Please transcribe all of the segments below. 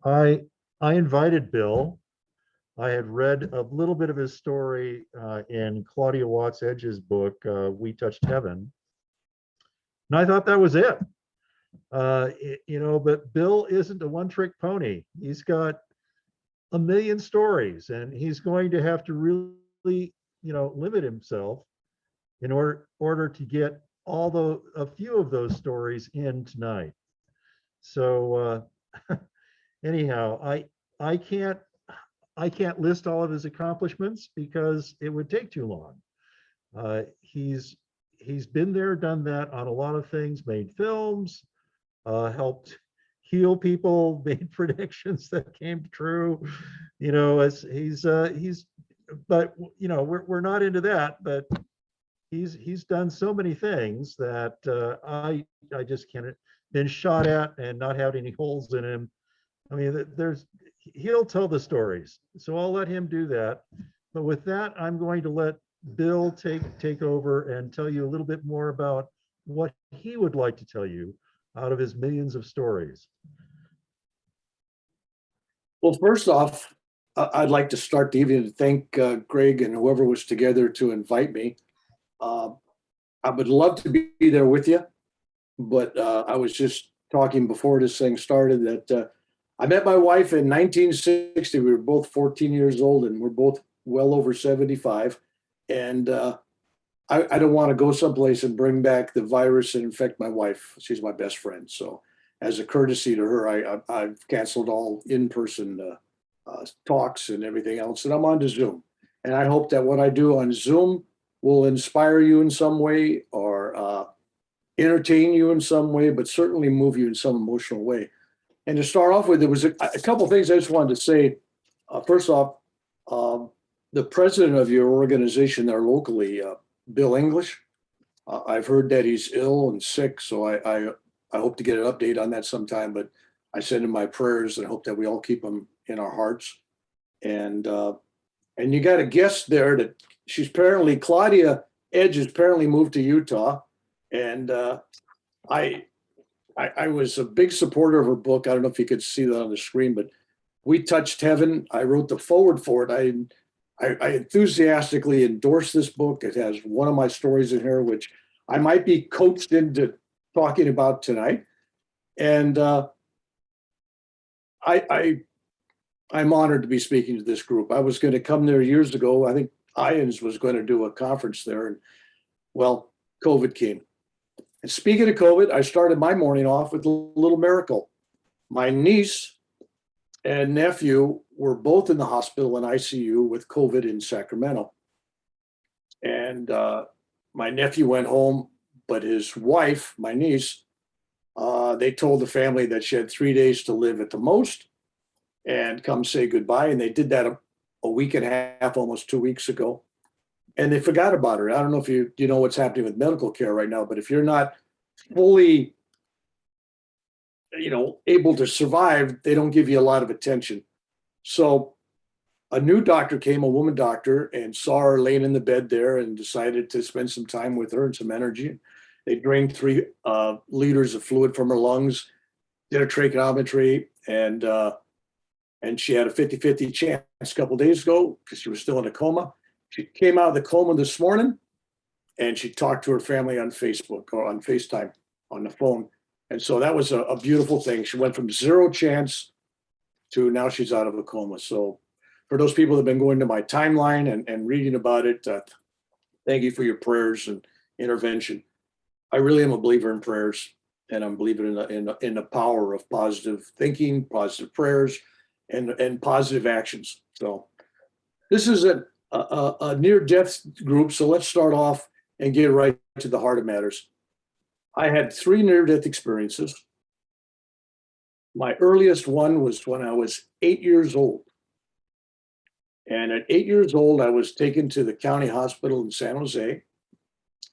I I invited Bill. I had read a little bit of his story in Claudia Watts Edge's book, We Touched Heaven, and I thought that was it. But Bill isn't a one-trick pony. He's got a million stories, and he's going to have to really, limit himself in order to get a few of those stories in tonight. So anyhow, I can't I can't list all of his accomplishments because it would take too long. He's been there, done that on a lot of things, made films, helped heal people, made predictions that came true. As but we're not into that. But he's done so many things that I just can't. Been shot at and not had any holes in him. I mean, he'll tell the stories, so I'll let him do that. But with that, I'm going to let Bill take over and tell you a little bit more about what he would like to tell you out of his millions of stories. Well, first off, I'd like to start the evening to thank Greg and whoever was together to invite me. I would love to be there with you, but I was just talking before this thing started that I met my wife in 1960. We were both 14 years old, and we're both well over 75. And I don't want to go someplace and bring back the virus and infect my wife. She's my best friend. So as a courtesy to her, I've canceled all in-person talks and everything else, and I'm on to Zoom. And I hope that what I do on Zoom will inspire you in some way or entertain you in some way, but certainly move you in some emotional way. And to start off with, there was a couple of things I just wanted to say. First off, the president of your organization there locally, Bill English, I've heard that he's ill and sick, so I hope to get an update on that sometime, but I send him my prayers and I hope that we all keep him in our hearts. And you got a guest there that Claudia Edge has apparently moved to Utah. And I was a big supporter of her book. I don't know if you could see that on the screen, but We Touched Heaven. I wrote the forward for it. I enthusiastically endorsed this book. It has one of my stories in here, which I might be coached into talking about tonight. And I'm honored to be speaking to this group. I was going to come there years ago. I think IANDS was going to do a conference there. And well, COVID came. And speaking of COVID, I started my morning off with a little miracle. My niece and nephew were both in the hospital in ICU with COVID in Sacramento. And my nephew went home, but his wife, my niece, they told the family that she had 3 days to live at the most and come say goodbye. And they did that a week and a half, almost 2 weeks ago. And they forgot about her. I don't know if you know what's happening with medical care right now, but if you're not fully, able to survive, they don't give you a lot of attention. So a new doctor came, a woman doctor, and saw her laying in the bed there and decided to spend some time with her and some energy. They drained 3 liters of fluid from her lungs, did a tracheotomy, and she had a 50-50 chance a couple of days ago because she was still in a coma. She came out of the coma this morning, and she talked to her family on Facebook or on FaceTime on the phone. And so that was a beautiful thing. She went from 0 chance to now she's out of a coma. So for those people that have been going to my timeline and reading about it, thank you for your prayers and intervention. I really am a believer in prayers, and I'm a believer in the power of positive thinking, positive prayers, and positive actions. So this is a near-death group, so let's start off and get right to the heart of matters. I had 3 near-death experiences. My earliest one was when I was 8 years old. And at 8 years old, I was taken to the county hospital in San Jose,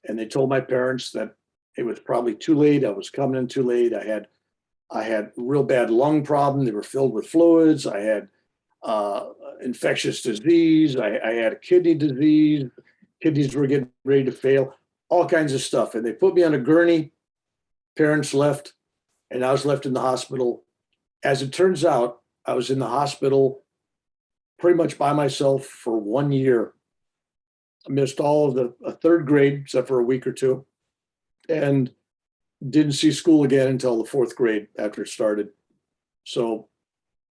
and they told my parents that it was probably too late. I was coming in too late. I had real bad lung problem. They were filled with fluids. I had infectious disease. I had a kidney disease. Kidneys were getting ready to fail, all kinds of stuff. And they put me on a gurney. Parents left, and I was left in the hospital. As it turns out, I was in the hospital pretty much by myself for 1 year. I missed all of the third grade except for a week or two, and didn't see school again until the fourth grade after it started. So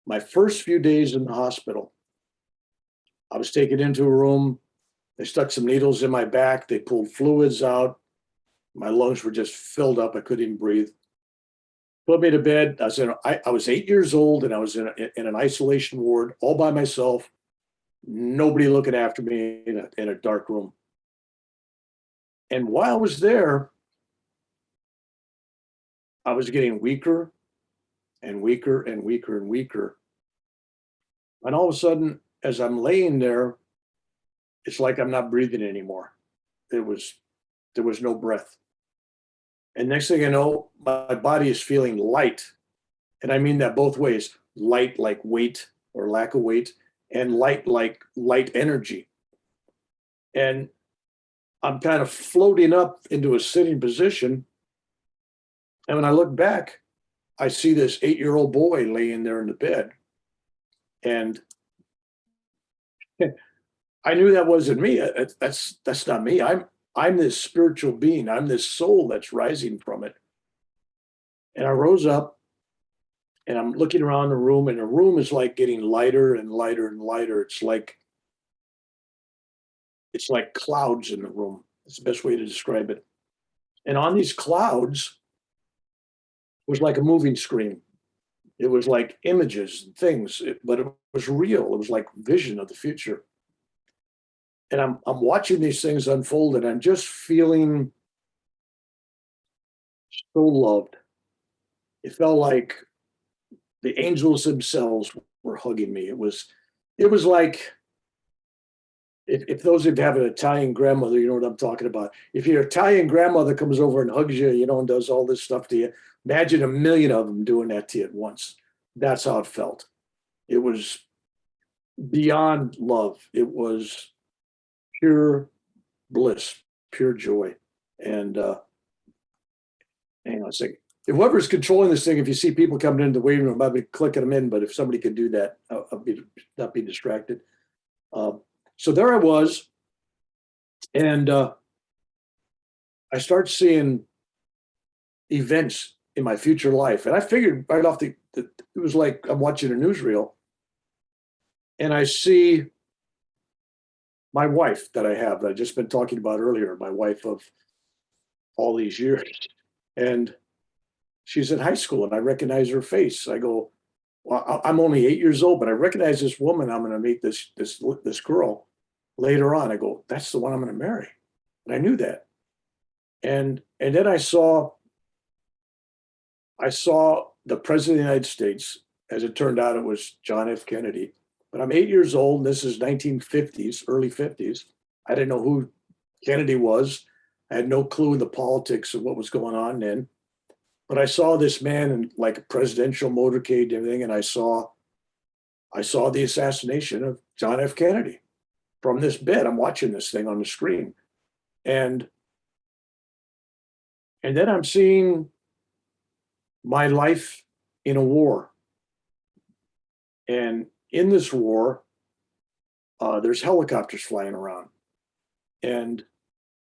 my first few days in the hospital, I was taken into a room. They stuck some needles in my back. They pulled fluids out. My lungs were just filled up. I couldn't even breathe. Put me to bed. I was 8 years old, and I was in an isolation ward all by myself. Nobody looking after me in a dark room. And while I was there, I was getting weaker and weaker and weaker and weaker. And all of a sudden, as I'm laying there, it's like I'm not breathing anymore. There was no breath. And next thing I know, my body is feeling light. And I mean that both ways: light like weight or lack of weight, and light like light energy. And I'm kind of floating up into a sitting position. And when I look back, I see this 8-year-old boy laying there in the bed. And I knew that wasn't me. That's not me. I'm this spiritual being. I'm this soul that's rising from it. And I rose up, and I'm looking around the room, and the room is like getting lighter and lighter and lighter. It's like clouds in the room. That's the best way to describe it. And on these clouds was like a moving screen. It was like images and things, but it was real. It was like vision of the future. And I'm watching these things unfold, and I'm just feeling so loved. It felt like the angels themselves were hugging me. It was like, if those of you have an Italian grandmother, you know what I'm talking about. If your Italian grandmother comes over and hugs you, and does all this stuff to you, imagine a million of them doing that to you at once. That's how it felt. It was beyond love. It was pure bliss, pure joy. And hang on a second. Whoever's controlling this thing, if you see people coming into the waiting room, I'll be clicking them in, but if somebody could do that, I'll not be distracted. So there I was, and I start seeing events in my future life. And I figured right off it was like I'm watching a newsreel, and I see my wife that I have, that I've just been talking about earlier, my wife of all these years. And she's in high school, and I recognize her face. I go, well, I'm only 8 years old, but I recognize this woman. I'm going to meet this girl later on. I go, that's the one I'm going to marry. And I knew that. And then I saw the president of the United States. As it turned out, it was John F. Kennedy. But I'm 8 years old, and this is 1950s, early 50s. I didn't know who Kennedy was. I had no clue in the politics of what was going on then. But I saw this man in like a presidential motorcade and everything, and I saw the assassination of John F. Kennedy from this bed. I'm watching this thing on the screen. And then I'm seeing my life in a war. And in this war, there's helicopters flying around. And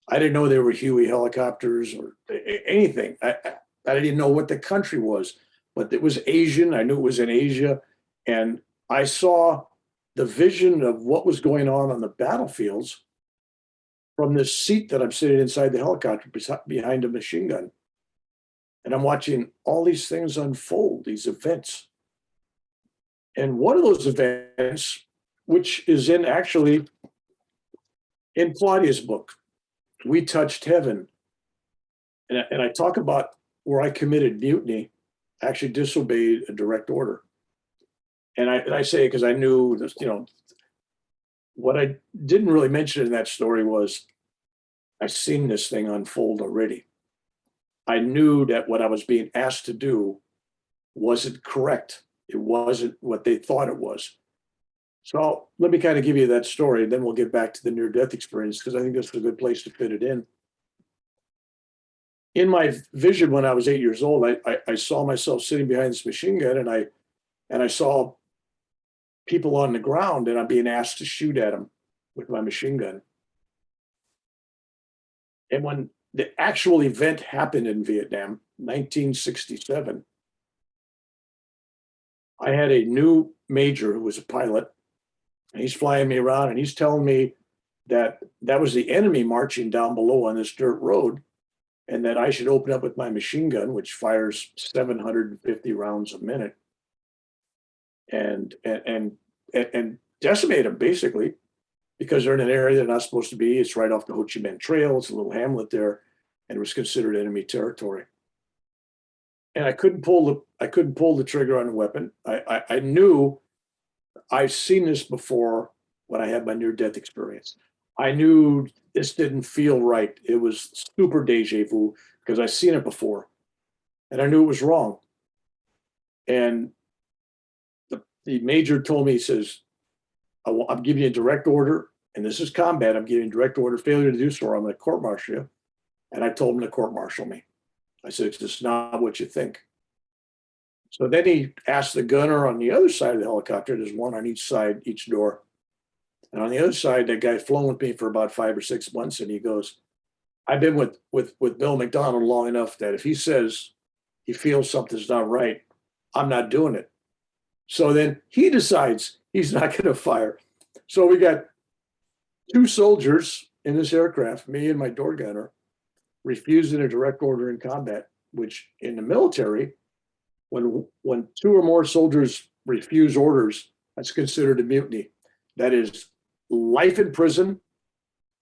I didn't know they were Huey helicopters or anything. I didn't know what the country was, but it was Asian. I knew it was in Asia. And I saw the vision of what was going on the battlefields from this seat that I'm sitting inside the helicopter behind a machine gun. And I'm watching all these things unfold, these events. And one of those events, which is actually in Claudia's book, We Touched Heaven. And I talk about where I committed mutiny, actually disobeyed a direct order. And I say it because I knew this, what I didn't really mention in that story was I've seen this thing unfold already. I knew that what I was being asked to do wasn't correct. It wasn't what they thought it was. So let me kind of give you that story, and then we'll get back to the near-death experience, because I think that's a good place to fit it in. In my vision when I was 8 years old, I saw myself sitting behind this machine gun, and I saw people on the ground, and I'm being asked to shoot at them with my machine gun. And when the actual event happened in Vietnam, 1967, I had a new major who was a pilot, and he's flying me around, and he's telling me that that was the enemy marching down below on this dirt road, and that I should open up with my machine gun, which fires 750 rounds a minute, and decimate them basically, because they're in an area they're not supposed to be. It's right off the Ho Chi Minh Trail. It's a little hamlet there, and it was considered enemy territory. And I couldn't pull the trigger on the weapon. I knew I've seen this before when I had my near-death experience. I knew this didn't feel right. It was super deja vu because I've seen it before, and I knew it was wrong. And the major told me, he says, I'm giving you a direct order, and this is combat. I'm giving you a direct order. Failure to do so, or I'm going to court-martial you. And I told him to court-martial me. I said, it's just not what you think. So then he asked the gunner on the other side of the helicopter, there's one on each side, each door. And on the other side, that guy flown with me for about 5 or 6 months, and he goes, I've been with Bill McDonald long enough that if he says he feels something's not right, I'm not doing it. So then he decides he's not going to fire. So we got 2 soldiers in this aircraft, me and my door gunner, refusing a direct order in combat, which in the military, when 2 or more soldiers refuse orders, that's considered a mutiny. That is life in prison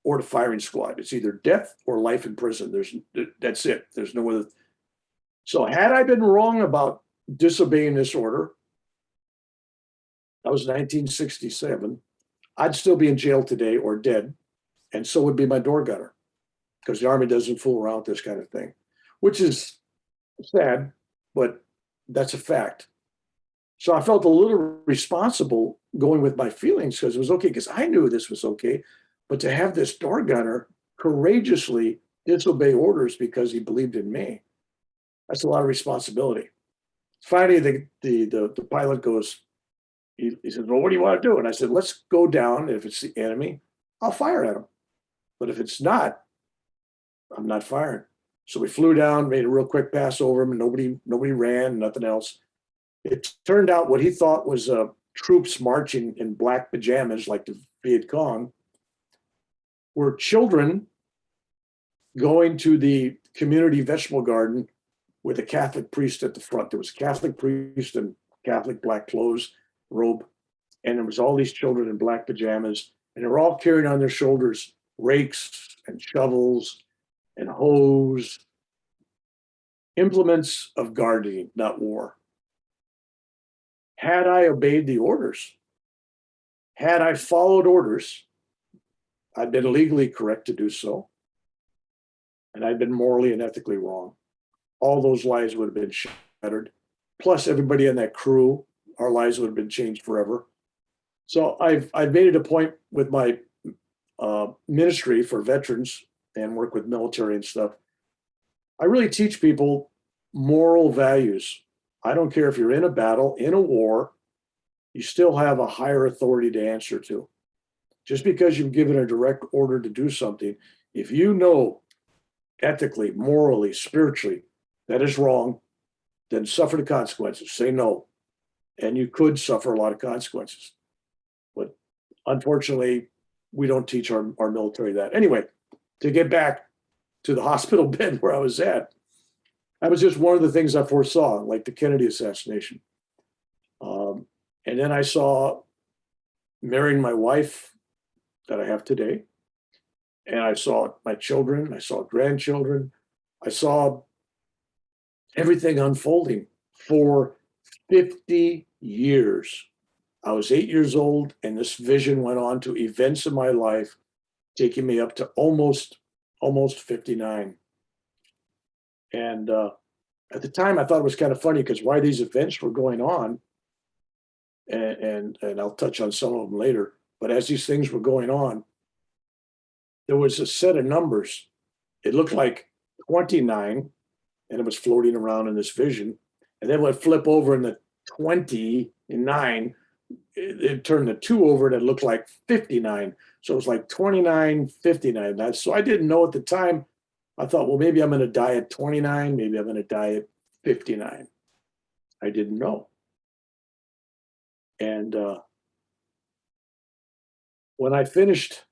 or the firing squad. It's either death or life in prison. That's it. There's no other. So had I been wrong about disobeying this order, that was 1967, I'd still be in jail today or dead, and so would be my door gunner, because the Army doesn't fool around with this kind of thing, which is sad, but that's a fact. So I felt a little responsible going with my feelings because it was okay, because I knew this was okay. But to have this door gunner courageously disobey orders because he believed in me, that's a lot of responsibility. Finally, the pilot goes, he said, well, what do you want to do? And I said, let's go down. If it's the enemy, I'll fire at him. But if it's not, I'm not firing. So we flew down, made a real quick pass over him, and nobody ran, nothing else. It turned out what he thought was troops marching in black pajamas like the Viet Cong were children going to the community vegetable garden with a Catholic priest at the front. There was a Catholic priest in Catholic black clothes, robe, and there was all these children in black pajamas, and they were all carrying on their shoulders rakes and shovels and hoes, implements of gardening, not war. Had I obeyed the orders, had I followed orders, I'd been legally correct to do so, and I'd been morally and ethically wrong. All those lives would have been shattered. Plus, everybody in that crew, our lives would have been changed forever. So I've made it a point with my ministry for veterans and work with military and stuff. I really teach people moral values. I don't care if you're in a battle, in a war, you still have a higher authority to answer to. Just because you've given a direct order to do something, if you know ethically, morally, spiritually, that is wrong, then suffer the consequences. Say no. And you could suffer a lot of consequences. But unfortunately, we don't teach our military that. Anyway, to get back to the hospital bed where I was at, that was just one of the things I foresaw, like the Kennedy assassination. And then I saw marrying my wife that I have today. And I saw my children, I saw grandchildren, I saw everything unfolding for 50 years. I was 8 years old, and this vision went on to events in my life, taking me up to almost 59. And at the time, I thought it was kind of funny because why these events were going on, and I'll touch on some of them later. But as these things were going on, there was a set of numbers. It looked like 29, and it was floating around in this vision. And then it would flip over, and the 29 it turned the 2 over and it looked like 59. So it was like 29, 59. So I didn't know at the time. I thought, well, maybe I'm going to die at 29. Maybe I'm going to die at 59. I didn't know. And when I finished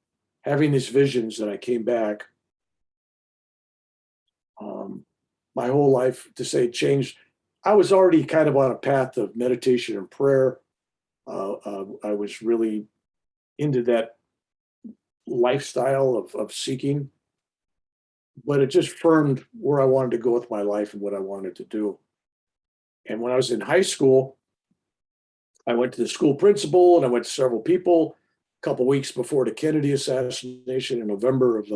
having these visions and I came back, my whole life, to say, changed. I was already kind of on a path of meditation and prayer. I was really into that lifestyle of seeking, but it just firmed where I wanted to go with my life and what I wanted to do. And when I was in high school, I went to the school principal and I went to several people a couple weeks before the Kennedy assassination in November of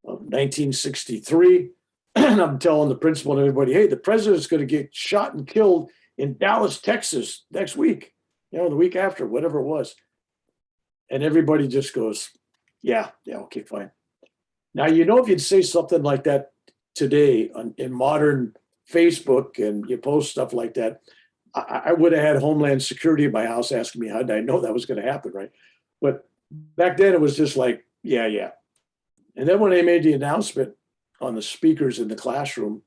1963. And I'm telling the principal and everybody, hey, the president's going to get shot and killed in Dallas, Texas next week, the week after, whatever it was. And everybody just goes, yeah, okay, fine. Now, if you'd say something like that today in modern Facebook and you post stuff like that, I would have had Homeland Security at my house asking me how did I know that was going to happen, right? But back then it was just like, yeah. And then when they made the announcement on the speakers in the classroom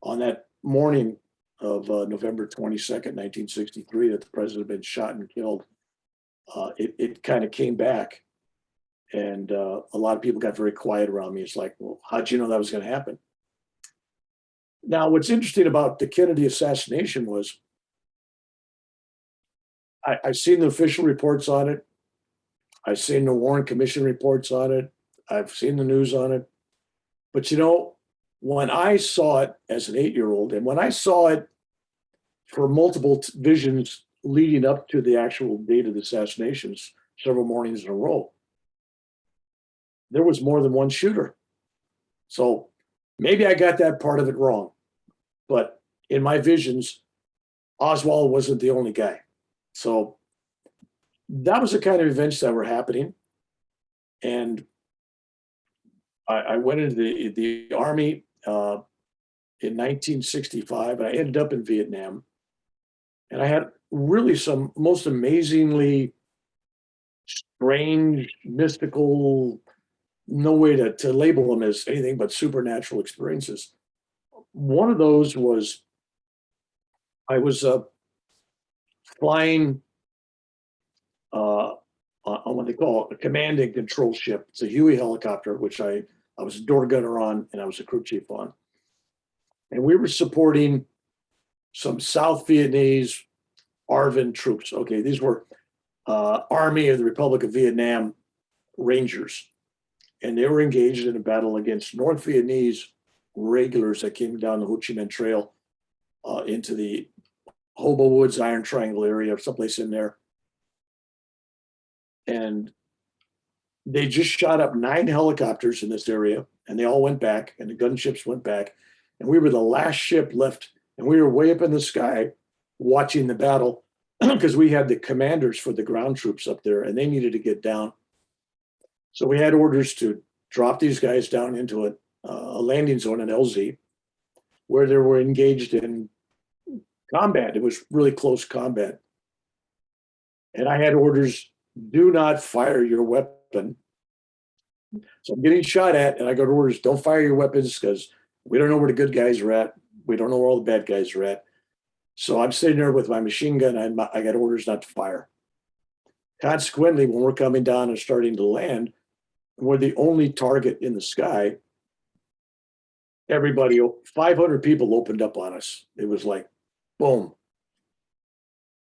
on that morning of November 22nd, 1963, that the president had been shot and killed, it kind of came back. And a lot of people got very quiet around me. It's like, well, how'd you know that was going to happen? Now, what's interesting about the Kennedy assassination was I've seen the official reports on it. I've seen the Warren Commission reports on it. I've seen the news on it. But when I saw it as an 8-year-old, and when I saw it for multiple visions leading up to the actual date of the assassinations, several mornings in a row, there was more than one shooter. So maybe I got that part of it wrong. But in my visions, Oswald wasn't the only guy. So that was the kind of events that were happening. And I went into the Army in 1965, and I ended up in Vietnam. And I had really some most amazingly strange, mystical, no way to label them as anything but supernatural experiences. One of those was I was flying on what they call a command and control ship. It's a Huey helicopter, which I was a door gunner on and I was a crew chief on. And we were supporting some South Vietnamese ARVN troops. Okay, these were Army of the Republic of Vietnam Rangers. And they were engaged in a battle against North Vietnamese regulars that came down the Ho Chi Minh Trail into the Hobo Woods, Iron Triangle area, someplace in there. And they just shot up 9 helicopters in this area, and they all went back, and the gunships went back. And we were the last ship left, and we were way up in the sky watching the battle because we had the commanders for the ground troops up there, and they needed to get down. So we had orders to drop these guys down into a landing zone in LZ, where they were engaged in combat. It was really close combat. And I had orders, do not fire your weapon. So I'm getting shot at, and I got orders, don't fire your weapons because we don't know where the good guys are at. We don't know where all the bad guys are at. So I'm sitting there with my machine gun, and I got orders not to fire. Consequently, when we're coming down and starting to land, we're the only target in the sky. Everybody, 500 people opened up on us. It was like, boom.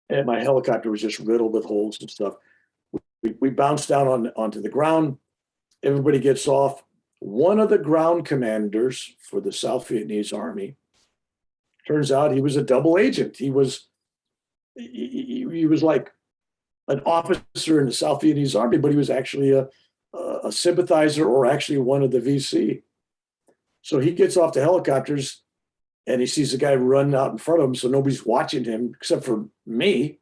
And my helicopter was just riddled with holes and stuff. We bounced down onto the ground. Everybody gets off. One of the ground commanders for the South Vietnamese Army, turns out he was a double agent. He was like an officer in the South Vietnamese Army, but he was actually a sympathizer or actually one of the VC. So he gets off the helicopters and he sees the guy run out in front of him. So nobody's watching him except for me.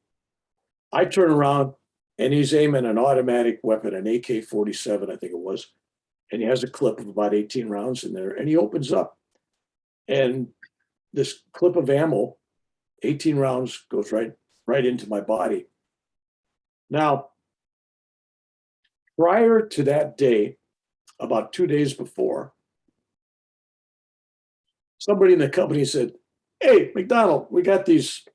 I turn around and he's aiming an automatic weapon, an AK-47, I think it was. And he has a clip of about 18 rounds in there. And he opens up. And this clip of ammo, 18 rounds, goes right into my body. Now, prior to that day, about 2 days before, somebody in the company said, "Hey, McDonald, we got these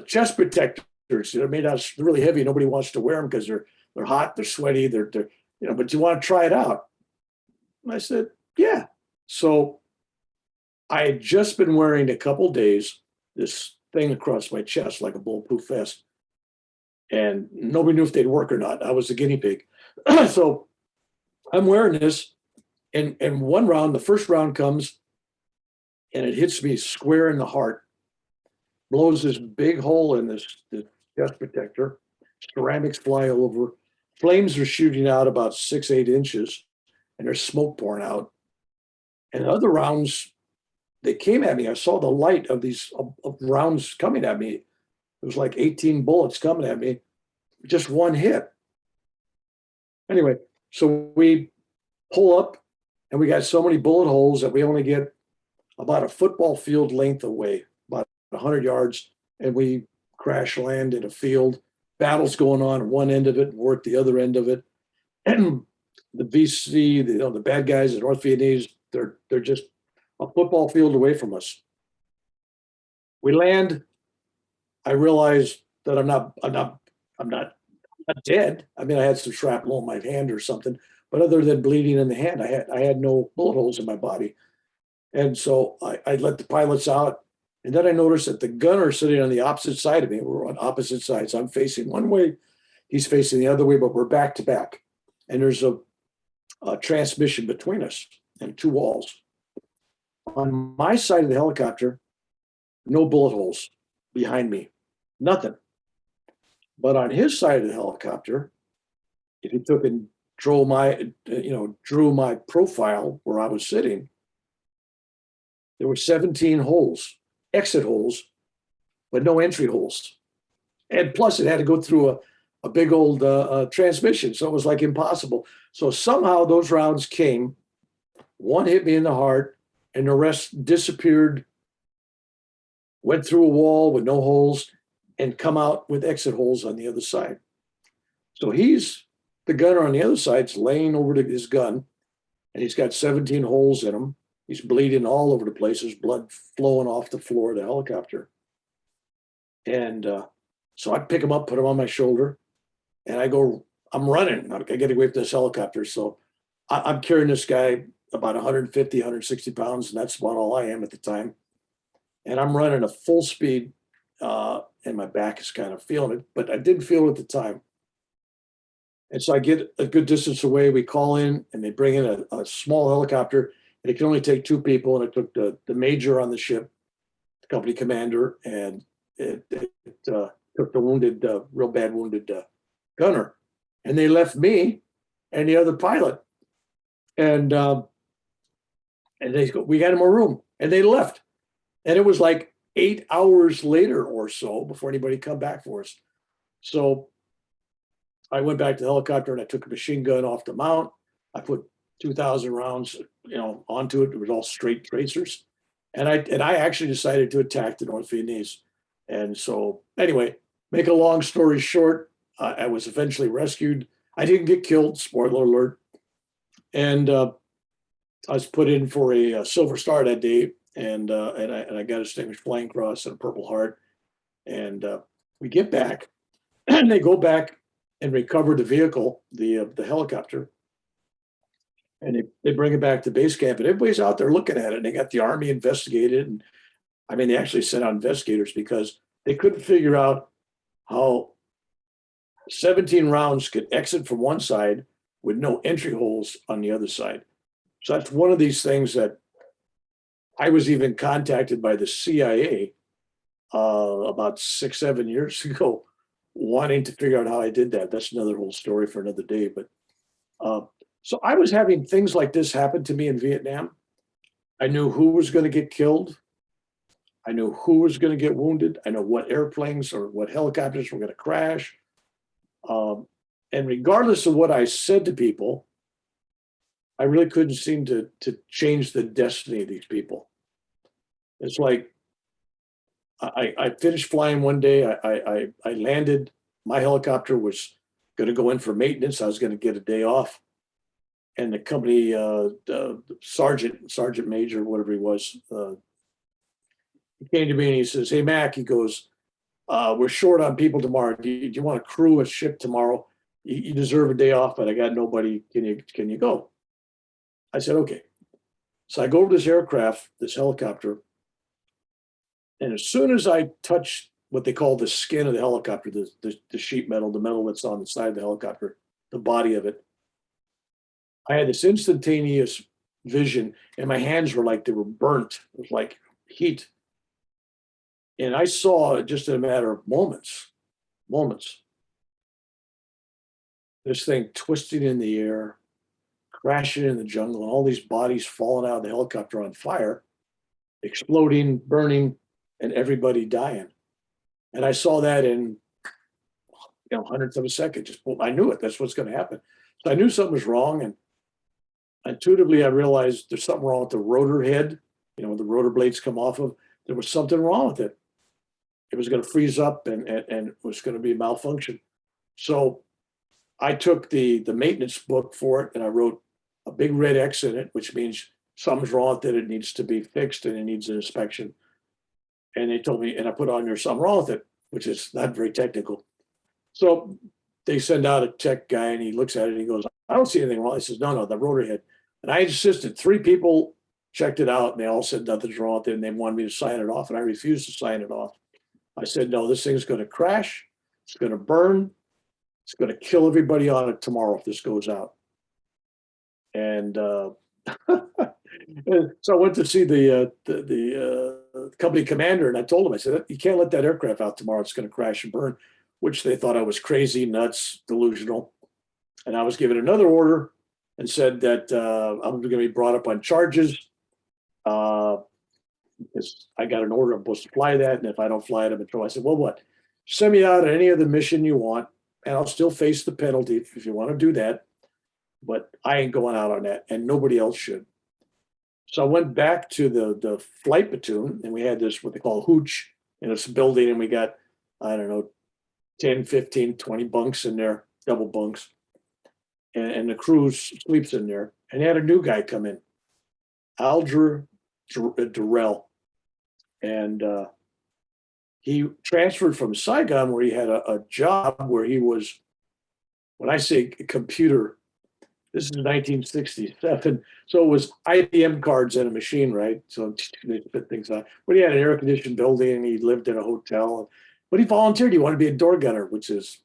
chest protectors. They're made out of really heavy. Nobody wants to wear them because they're hot, they're sweaty, they're but you want to try it out?" And I said, "Yeah." So I had just been wearing a couple days this thing across my chest like a bulletproof vest, and nobody knew if they'd work or not. I was the guinea pig. So I'm wearing this, and one round, the first round comes, and it hits me square in the heart, blows this big hole in this chest protector. Ceramics fly over. Flames are shooting out about 6-8 inches, and there's smoke pouring out. And other rounds, they came at me. I saw the light of these of rounds coming at me. It was like 18 bullets coming at me, just one hit. Anyway, so we pull up, and we got so many bullet holes that we only get about a football field length away, about 100 yards, and we crash land in a field. Battles going on at one end of it, we're at the other end of it. And the VC, the bad guys, the North Vietnamese, they're just a football field away from us. We land. I realize that I'm not dead. I mean, I had some shrapnel in my hand or something, but other than bleeding in the hand, I had no bullet holes in my body. And so I let the pilots out. And then I noticed that the gunner sitting on the opposite side of me, we're on opposite sides. I'm facing one way, he's facing the other way, but we're back to back. And there's a transmission between us and two walls. On my side of the helicopter, no bullet holes behind me, nothing. But on his side of the helicopter, if you took and drew my profile where I was sitting, there were 17 holes, exit holes, but no entry holes. And plus it had to go through a big old transmission. So it was like impossible. So somehow those rounds came, one hit me in the heart, and the rest disappeared, went through a wall with no holes, and come out with exit holes on the other side. So the gunner on the other side's laying over his gun, and he's got 17 holes in him. He's bleeding all over the place. There's blood flowing off the floor of the helicopter. And so I pick him up, put him on my shoulder, and I'm running. I got to get away from this helicopter. So I'm carrying this guy about 150, 160 pounds, and that's about all I am at the time. And I'm running at full speed, and my back is kind of feeling it, but I didn't feel it at the time. And so I get a good distance away. We call in, and they bring in a small helicopter, and it can only take two people. And it took the major on the ship, the company commander, and it took the wounded, real bad wounded gunner. And they left me and the other pilot. And they go, "We got him a room," and they left. And it was like 8 hours later or so before anybody come back for us. So I went back to the helicopter, and I took a machine gun off the mount. I put 2,000 rounds, onto it. It was all straight tracers. And I actually decided to attack the North Vietnamese. And so anyway, make a long story short, I was eventually rescued. I didn't get killed, spoiler alert. And I was put in for a Silver Star that day, and I got a Distinguished Flying Cross and a Purple Heart. And we get back, and they go back and recover the vehicle, the helicopter, and they bring it back to base camp, and everybody's out there looking at it. And they got the Army investigated, and I mean, they actually sent out investigators because they couldn't figure out how 17 rounds could exit from one side with no entry holes on the other side. So that's one of these things that I was even contacted by the CIA about 6-7 years ago, wanting to figure out how I did that. That's another whole story for another day. But so I was having things like this happen to me in Vietnam. I knew who was going to get killed. I knew who was going to get wounded. I know what airplanes or what helicopters were going to crash. And regardless of what I said to people, I really couldn't seem to change the destiny of these people. It's like I finished flying one day. I landed my helicopter was going to go in for maintenance. I was going to get a day off. And the company the sergeant major, whatever he was, he came to me and he says, "Hey, Mac," he goes, "we're short on people tomorrow. Do you want to crew a ship tomorrow? You deserve a day off, but I got nobody. Can you go?" I said, "Okay." So I go over this aircraft, this helicopter, and as soon as I touch what they call the skin of the helicopter, the sheet metal, the metal that's on the side of the helicopter, the body of it, I had this instantaneous vision, and my hands were like they were burnt. It was like heat. And I saw just in a matter of moments, this thing twisting in the air, crashing in the jungle, and all these bodies falling out of the helicopter on fire, exploding, burning, and everybody dying. And I saw that in hundredths of a second. Just I knew it. That's what's going to happen. So I knew something was wrong, and intuitively I realized there's something wrong with the rotor head. The rotor blades come off of. There was something wrong with it. It was going to freeze up and it was going to be a malfunction. So I took the maintenance book for it and I wrote a big red X in it, which means something's wrong with it. It needs to be fixed and it needs an inspection. And they told me, and I put on there something wrong with it, which is not very technical. So they send out a tech guy and he looks at it and he goes, "I don't see anything wrong." He says, "No, the rotor head." And I insisted. 3 people checked it out and they all said nothing's wrong with it and they wanted me to sign it off, and I refused to sign it off. I said, "No, this thing's going to crash. It's going to burn. It's going to kill everybody on it tomorrow if this goes out." And and so I went to see the company commander, and I told him, I said, "You can't let that aircraft out tomorrow. It's going to crash and burn," which they thought I was crazy, nuts, delusional. And I was given another order and said that I'm going to be brought up on charges. Because I got an order, I'm supposed to fly that, and if I don't fly it, I'm in trouble. I said, "Well, what? Send me out on any other mission you want, and I'll still face the penalty if you want to do that. But I ain't going out on that, and nobody else should." So I went back to the flight platoon, and we had this, what they call hooch, in this building, and we got, I don't know, 10, 15, 20 bunks in there, double bunks. And the crew sleeps in there. And they had a new guy come in, Aldra Durrell. And he transferred from Saigon, where he had a job where he was, when I say computer, this is 1967. So it was IBM cards and a machine, right? So they spit things out. But he had an air conditioned building and he lived in a hotel. But he volunteered. He wanted to be a door gunner, which is,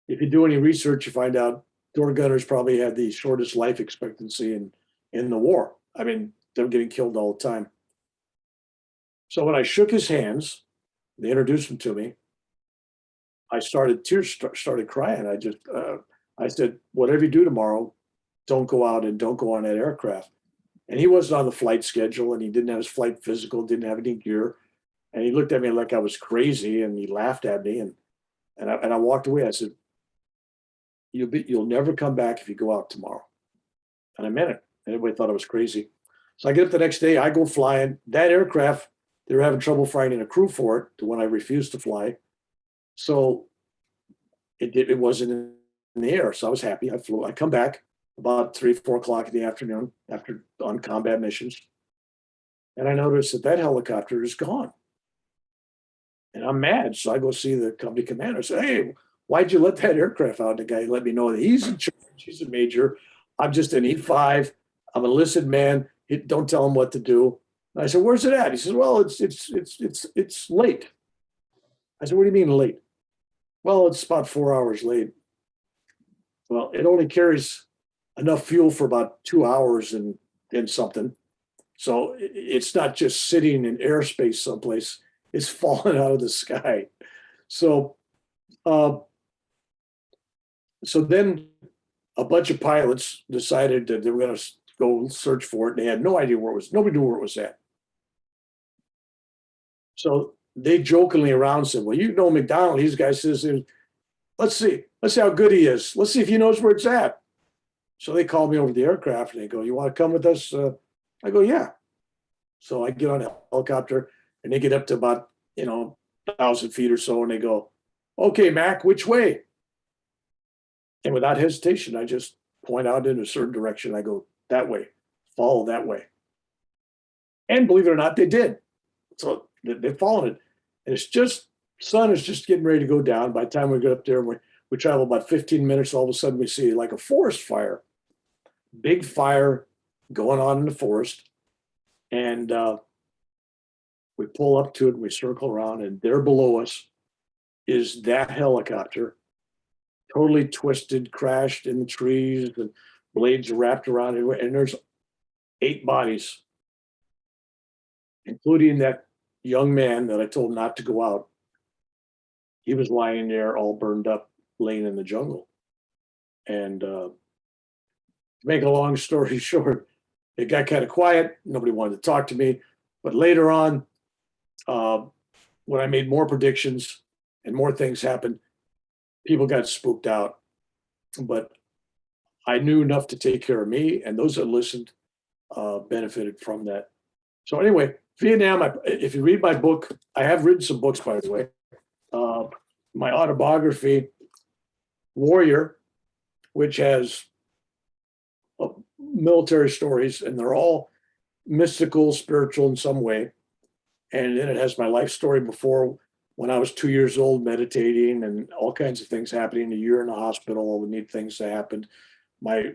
if you do any research, you find out door gunners probably had the shortest life expectancy in the war. I mean, they were getting killed all the time. So when I shook his hands, they introduced him to me. I started crying. I said, "Whatever you do tomorrow, don't go out and don't go on that aircraft." And he wasn't on the flight schedule, and he didn't have his flight physical, didn't have any gear. And he looked at me like I was crazy, and he laughed at me, and I walked away. I said, "You'll never come back if you go out tomorrow." And I meant it. Everybody thought I was crazy. So I get up the next day, I go flying. That aircraft, they were having trouble finding a crew for it, the one I refused to fly. So it wasn't in the air. So I was happy. I flew. I come back about 3, 4 o'clock in the afternoon after on combat missions. And I noticed that helicopter is gone. And I'm mad. So I go see the company commander. I say, "Hey, why'd you let that aircraft out?" The guy let me know that he's in charge. He's a major. I'm just an E5. I'm a enlisted man. Don't tell him what to do. And I said, "Where's it at?" He says, "Well, it's late." I said, "What do you mean late?" "Well, it's about 4 hours late." Well, it only carries enough fuel for about 2 hours and something. So it's not just sitting in airspace someplace. It's falling out of the sky. So, so then a bunch of pilots decided that they were going to go search for it. They had no idea where it was. Nobody knew where it was at. So they jokingly around said, "Well, you know McDonald." These guys says, Let's see how good he is. Let's see if he knows where it's at." So they called me over to the aircraft and they go, "You want to come with us?" I go, "Yeah." So I get on a helicopter and they get up to about 1,000 feet or so, and they go, Okay, Mac, which way? And without hesitation, I just point out in a certain direction. I go, that way, follow that way. And believe it or not, they did. So they followed it. And it's just, sun is just getting ready to go down. By the time we get up there, we travel about 15 minutes. All of a sudden, we see like a forest fire, big fire going on in the forest. And we pull up to it and we circle around, and there below us is that helicopter, totally twisted, crashed in the trees, and blades wrapped around it. And there's 8 bodies, including that young man that I told not to go out. He was lying there all burned up, laying in the jungle. And to make a long story short, it got kind of quiet. Nobody wanted to talk to me. But later on, when I made more predictions and more things happened, people got spooked out. But I knew enough to take care of me, and those that listened benefited from that. So anyway, Vietnam, if you read my book, I have written some books, by the way. My autobiography, Warrior, which has military stories, and they're all mystical, spiritual in some way. And then it has my life story before, when I was 2 years old, meditating and all kinds of things happening, a year in the hospital, all the neat things that happened, my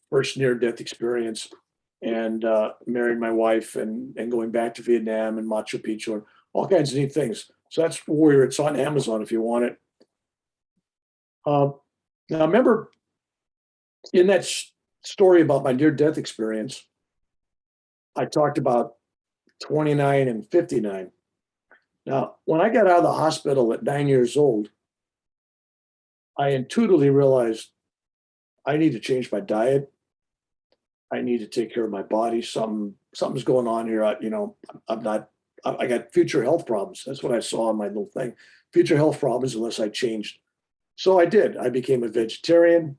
first near-death experience, and marrying my wife, and going back to Vietnam and Machu Picchu and all kinds of neat things. So that's Warrior. It's on Amazon if you want it. Now, remember, in that story about my near-death experience, I talked about 29 and 59. Now, when I got out of the hospital at 9 years old, I intuitively realized I need to change my diet. I need to take care of my body. Something's going on here. I got future health problems. That's what I saw in my little thing. Future health problems unless I changed. So I did. I became a vegetarian.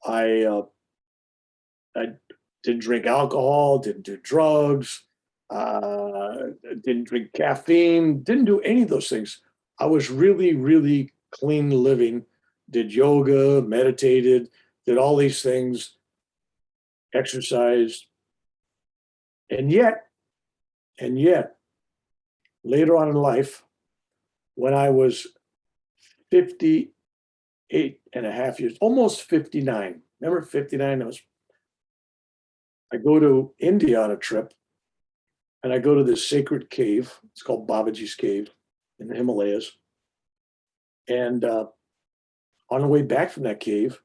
I didn't drink alcohol, didn't do drugs, didn't drink caffeine, didn't do any of those things. I was really, really clean living, did yoga, meditated, did all these things, exercised. And yet, later on in life, when I was 58 and a half years, almost 59, remember 59, I go to India on a trip, and I go to this sacred cave. It's called Babaji's Cave in the Himalayas. And on the way back from that cave,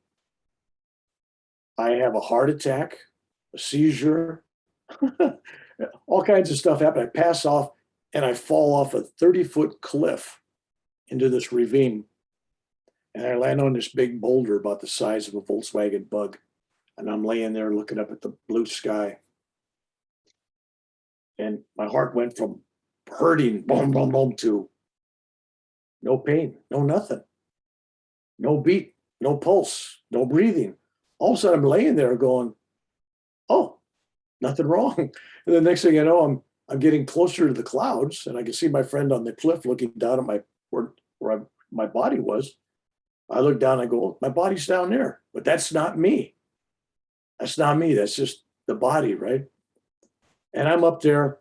I have a heart attack, a seizure, all kinds of stuff happen. I pass off, and I fall off a 30-foot cliff into this ravine. And I land on this big boulder about the size of a Volkswagen Bug. And I'm laying there looking up at the blue sky. And my heart went from hurting, boom, boom, boom, to no pain, no nothing, no beat, no pulse, no breathing. All of a sudden, I'm laying there going, "Oh, nothing wrong." And the next thing you know, I'm getting closer to the clouds, and I can see my friend on the cliff looking down at my body was. I look down, I go, "My body's down there," but that's not me. That's not me. That's just the body, right? And I'm up there,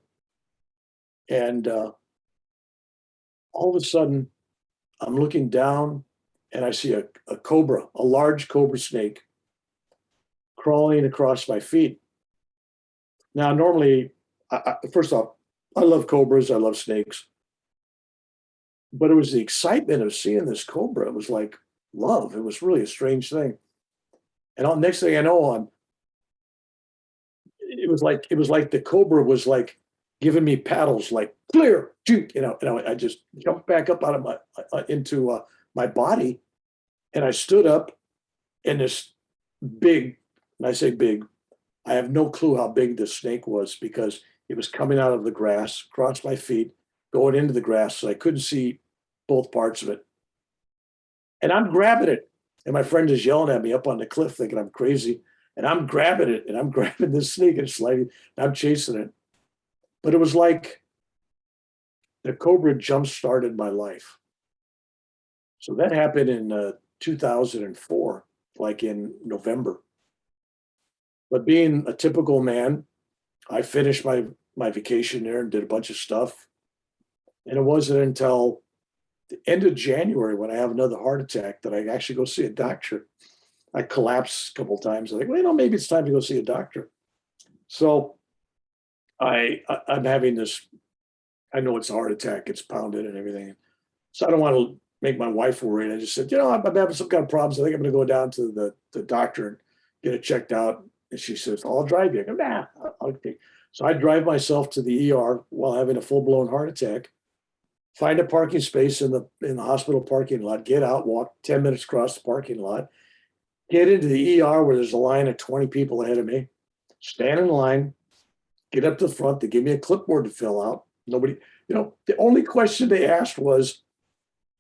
and all of a sudden, I'm looking down, and I see a cobra, a large cobra snake, crawling across my feet. Now, normally, first off, I love cobras, I love snakes, but it was the excitement of seeing this cobra. It was like love. It was really a strange thing. And next thing I know, it was like the cobra was like giving me paddles, like clear, I just jumped back up out of my into my body, and I stood up, and this big, and I say big, I have no clue how big this snake was, because it was coming out of the grass, across my feet, going into the grass, so I couldn't see both parts of it. And I'm grabbing it, and my friend is yelling at me up on the cliff, thinking I'm crazy. And I'm grabbing it, and I'm grabbing this snake and sliding, and I'm chasing it. But it was like the cobra jump started my life. So that happened in 2004, like in November. But being a typical man, I finished my vacation there and did a bunch of stuff. And it wasn't until the end of January when I have another heart attack that I actually go see a doctor. I collapsed a couple of times. I think, well, maybe it's time to go see a doctor. So I'm having this. I know it's a heart attack. It's pounded and everything. So I don't want to make my wife worried. I just said, I'm having some kind of problems. I think I'm going to go down to the doctor and get it checked out. And she says, I'll drive you. I go, nah, okay. So I drive myself to the ER while having a full-blown heart attack, find a parking space in the hospital parking lot, get out, walk 10 minutes across the parking lot, get into the ER where there's a line of 20 people ahead of me, stand in line, get up to the front. They give me a clipboard to fill out. Nobody, the only question they asked was,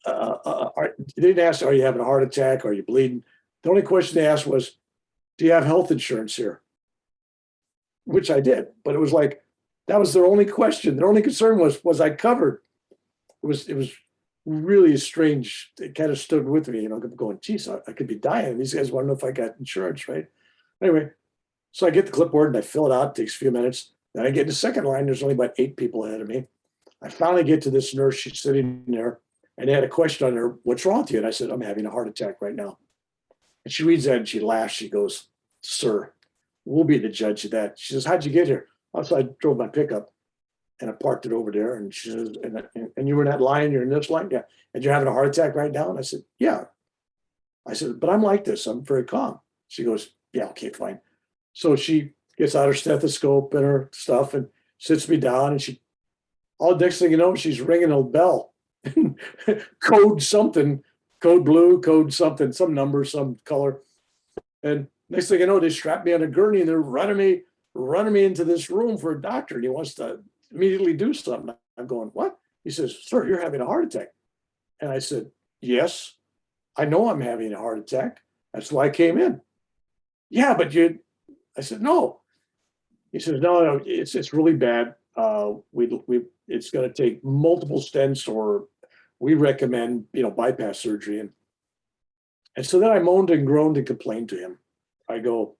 they didn't ask, are you having a heart attack? Are you bleeding? The only question they asked was, do you have health insurance here? Which I did, but it was like, that was their only question. Their only concern was I covered? It was really strange. It kind of stood with me, going, geez, I could be dying. These guys want to know if I got insurance, right? Anyway, so I get the clipboard and I fill it out. It takes a few minutes. Then I get in the second line. There's only about 8 people ahead of me. I finally get to this nurse. She's sitting there and they had a question on her. What's wrong with you? And I said, I'm having a heart attack right now. And she reads that and she laughs. She goes, sir, we'll be the judge of that. She says, how'd you get here? So I drove my pickup and I parked it over there. And she says, and you were in that line, you're in this line? Yeah. And you're having a heart attack right now? And I said, yeah. I said, but I'm like this. I'm very calm. She goes, yeah, okay, fine. So she gets out her stethoscope and her stuff and sits me down. And next thing you know, she's ringing a bell. Code something, code blue, code something, some number, some color. And next thing you know, they strap me on a gurney and they're running me into this room for a doctor. And he wants to immediately do something. I'm going, what? He says, sir, you're having a heart attack. And I said, yes, I know I'm having a heart attack. That's why I came in. Yeah, but I said, no. He says, no, it's really bad. It's going to take multiple stents, or we recommend, bypass surgery. And so then I moaned and groaned and complained to him. I go,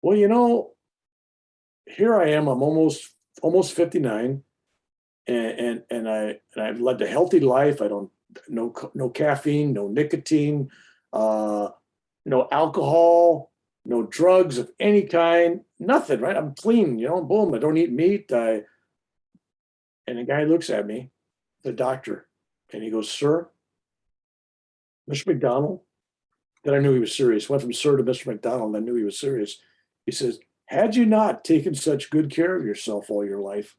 well, here I am. I'm almost 59, and I've led a healthy life. I don't no caffeine, no nicotine, no alcohol, no drugs of any kind, nothing. Right? I'm clean. Boom. I don't eat meat. And the guy looks at me, the doctor, and he goes, sir, Mr. McDonald. Then I knew he was serious. Went from sir to Mr. McDonald. I knew he was serious. He says, had you not taken such good care of yourself all your life,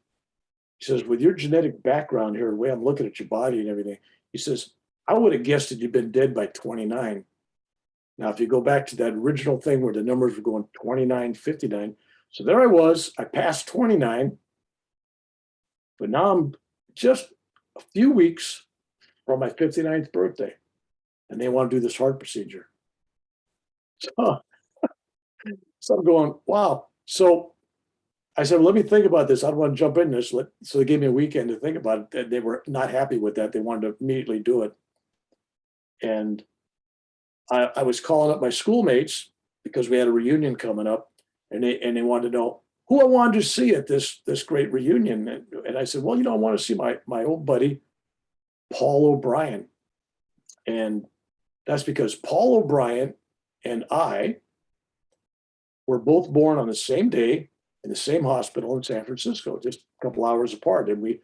he says, with your genetic background here, the way I'm looking at your body and everything, he says, I would have guessed that you'd been dead by 29. Now, if you go back to that original thing where the numbers were going 29, 59. So there I was. I passed 29. But now I'm just a few weeks from my 59th birthday. And they want to do this heart procedure. So I'm going, wow. So I said, well, let me think about this. I don't want to jump in this. So they gave me a weekend to think about it. They were not happy with that. They wanted to immediately do it. And I was calling up my schoolmates because we had a reunion coming up, and they wanted to know who I wanted to see at this great reunion. And I said, well, I want to see my old buddy, Paul O'Brien. And that's because Paul O'Brien and I were both born on the same day in the same hospital in San Francisco, just a couple hours apart. And we,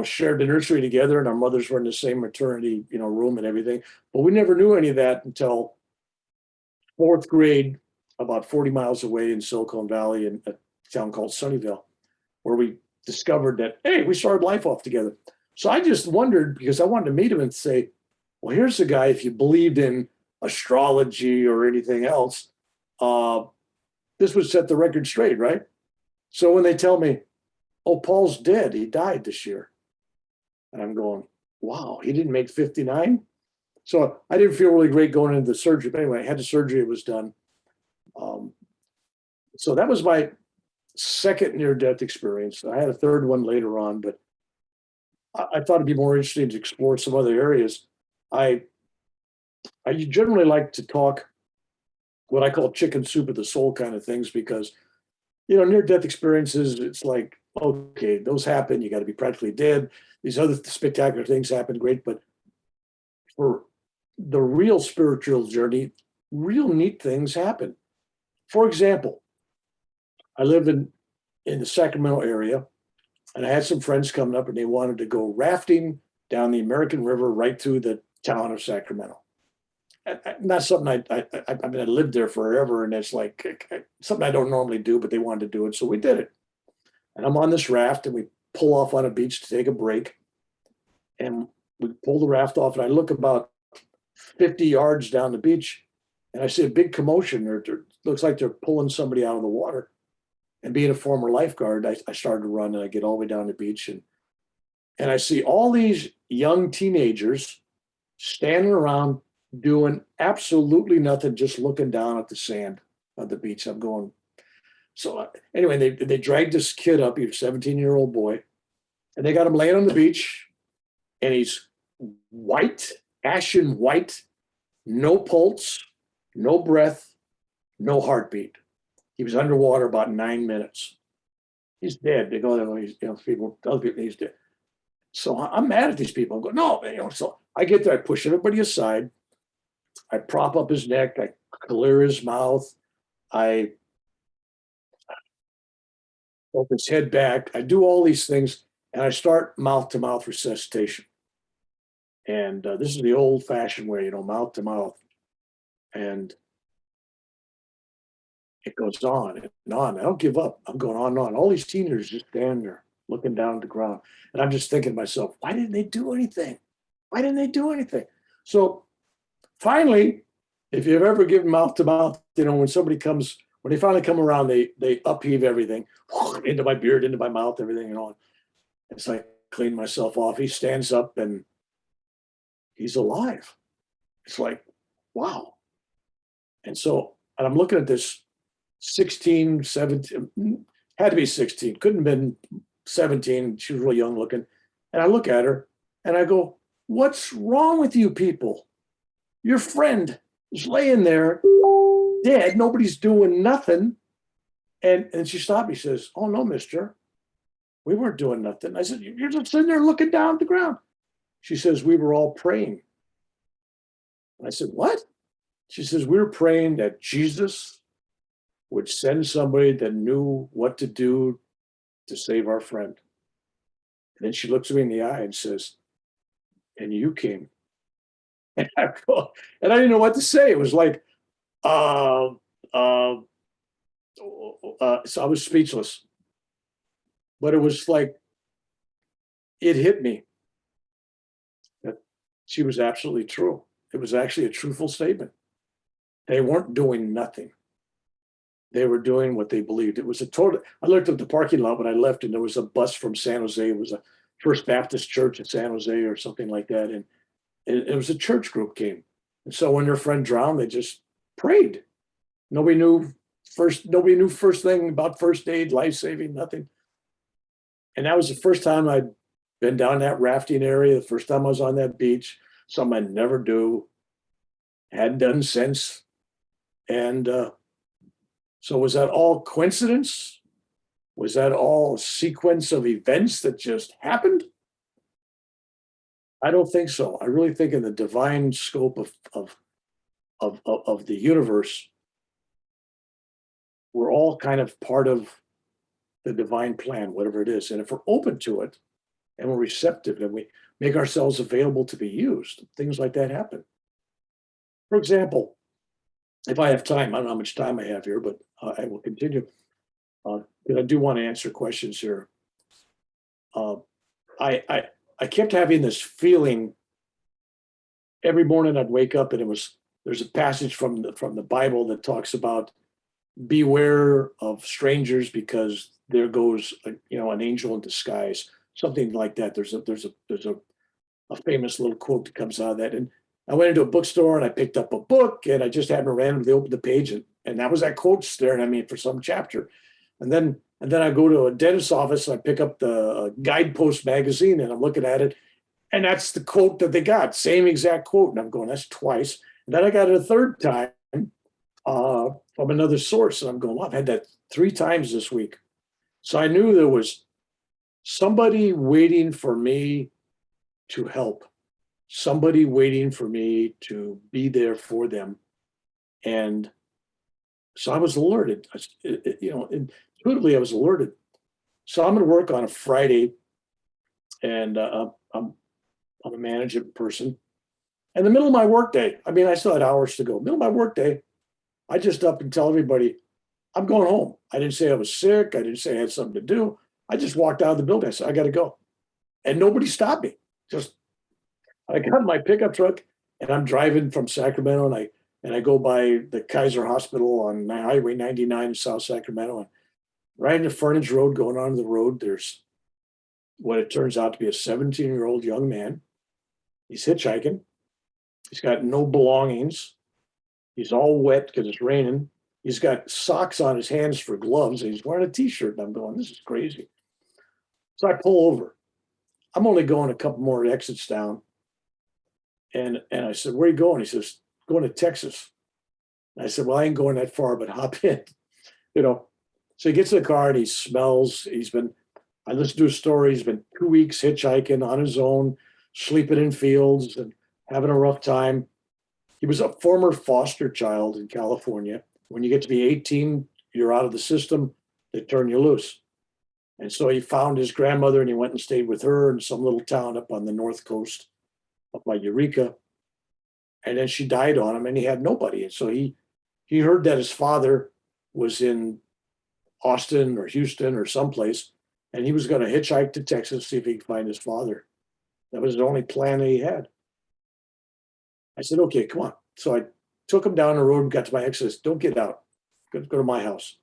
shared the nursery together, and our mothers were in the same maternity, room and everything. But we never knew any of that until 4th grade, about 40 miles away in Silicon Valley in a town called Sunnyvale, where we discovered that, hey, we started life off together. So I just wondered, because I wanted to meet him and say, well, here's the guy, if you believed in astrology or anything else, this would set the record straight, right? So when they tell me, oh, Paul's dead, he died this year. And I'm going, wow, he didn't make 59? So I didn't feel really great going into the surgery. But anyway, I had the surgery, it was done. So that was my second near-death experience. I had a third one later on, but I thought it'd be more interesting to explore some other areas. I generally like to talk what I call chicken soup of the soul kind of things, because, near-death experiences, it's like, okay, those happen. You got to be practically dead. These other spectacular things happen, great. But for the real spiritual journey, real neat things happen. For example, I lived in the Sacramento area, and I had some friends coming up, and they wanted to go rafting down the American River right through the town of Sacramento. Not something I mean, I lived there forever, and it's like something I don't normally do, but they wanted to do it, so we did it. And I'm on this raft, and we pull off on a beach to take a break, and we pull the raft off, and I look about 50 yards down the beach, and I see a big commotion. It looks like they're pulling somebody out of the water. And being a former lifeguard, I started to run, and I get all the way down the beach, and I see all these young teenagers standing around doing absolutely nothing, just looking down at the sand of the beach. I'm going, so anyway, they dragged this kid up, he's a 17-year-old boy, and they got him laying on the beach, and he's white, ashen white, no pulse, no breath, no heartbeat. He was underwater about 9 minutes. He's dead. They go, other people, he's dead. So I'm mad at these people. I'm going, no, so I get there, I push everybody aside. I prop up his neck, I clear his mouth, I open his head back, I do all these things, and I start mouth-to-mouth resuscitation. And this is the old-fashioned way, mouth-to-mouth. And it goes on and on. I don't give up. I'm going on and on. All these teenagers just standing there looking down at the ground. And I'm just thinking to myself, why didn't they do anything? Why didn't they do anything? So finally, if you've ever given mouth to mouth, when somebody comes, when they finally come around, they upheave everything into my beard, into my mouth, everything and all. It's like clean myself off. He stands up and he's alive. It's like, wow. And I'm looking at this 16, 17, had to be 16, couldn't have been 17. She was real young looking. And I look at her and I go, what's wrong with you people? Your friend is laying there dead. Nobody's doing nothing. And she stopped me, says, oh no, mister, we weren't doing nothing. I said, you're just sitting there looking down at the ground. She says, we were all praying. I said, what? She says, we were praying that Jesus would send somebody that knew what to do to save our friend. And then she looks me in the eye and says, and you came. And I didn't know what to say. It was like, so I was speechless. But it was like, it hit me that she was absolutely true. It was actually a truthful statement. They weren't doing nothing. They were doing what they believed. It was a total. I looked at the parking lot when I left, and there was a bus from San Jose. It was a First Baptist Church in San Jose or something like that. And it was a church group came. And so when their friend drowned, they just prayed. Nobody knew first thing about first aid, life-saving, nothing. And that was the first time I'd been down that rafting area, the first time I was on that beach, something I'd never do, hadn't done since. And so was that all coincidence? Was that all a sequence of events that just happened? I don't think so. I really think in the divine scope of the universe, we're all kind of part of the divine plan, whatever it is. And if we're open to it and we're receptive and we make ourselves available to be used, things like that happen. For example, if I have time, I don't know how much time I have here, but I will continue. Because I do want to answer questions here. I kept having this feeling every morning I'd wake up, and there's a passage from the Bible that talks about beware of strangers because there goes an angel in disguise, something like that. There's a famous little quote that comes out of that. And I went into a bookstore and I picked up a book, and I just happened to randomly open the page, and that was that quote staring at me for some chapter. And then I go to a dentist's office and I pick up the Guidepost magazine, and I'm looking at it, And that's the quote that they got, same exact quote. And I'm going, that's twice. And then I got it a third time from another source. And I'm going, well, I've had that 3 times this week. So I knew there was somebody waiting for me to help, somebody waiting for me to be there for them. And so I was alerted, intuitively I was alerted. So I'm going to work on a Friday, and I'm a management person. In the middle of my workday, I mean, I still had hours to go. Middle of my workday, I just up and tell everybody, I'm going home. I didn't say I was sick. I didn't say I had something to do. I just walked out of the building. I said, I got to go. And nobody stopped me. Just, I got in my pickup truck and I'm driving from Sacramento, and I go by the Kaiser Hospital on Highway 99 in South Sacramento. And right in the frontage road going onto the road, there's what it turns out to be a 17-year-old young man. He's hitchhiking. He's got no belongings. He's all wet because it's raining. He's got socks on his hands for gloves, and he's wearing a t-shirt. And I'm going, this is crazy. So I pull over. I'm only going a couple more exits down. And I said, where are you going? He says, going to Texas. And I said, well, I ain't going that far, but hop in. So he gets in the car and he smells. I listened to his story. He's been 2 weeks hitchhiking on his own, sleeping in fields and having a rough time. He was a former foster child in California. When you get to be 18, you're out of the system. They turn you loose. And so he found his grandmother and he went and stayed with her in some little town up on the North Coast, up by Eureka. And then she died on him and he had nobody. And so he heard that his father was in Austin or Houston or someplace, and he was going to hitchhike to Texas, see if he could find his father. That was the only plan that he had. I said, okay, come on. So I took him down the road and got to my ex. I said, don't get out. Go to my house.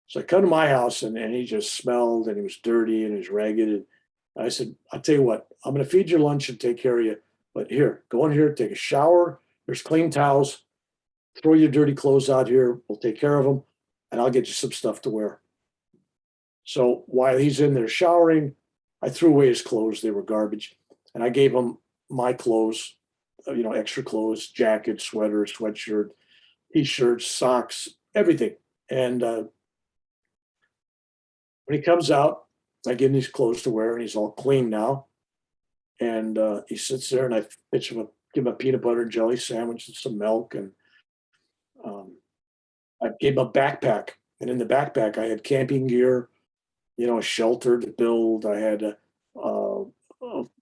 So I come to my house and he just smelled and he was dirty and he was ragged. And I said, I'll tell you what, I'm going to feed your lunch and take care of you. But here, go in here, take a shower. There's clean towels. Throw your dirty clothes out here. We'll take care of them. And I'll get you some stuff to wear. So while he's in there showering, I threw away his clothes. They were garbage. And I gave him my clothes, extra clothes, jacket, sweater, sweatshirt, t-shirts, socks, everything. And when he comes out, I give him these clothes to wear, and he's all clean now. And he sits there, and I give him a peanut butter and jelly sandwich and some milk. And I gave him a backpack. And in the backpack, I had camping gear, a shelter to build. I had a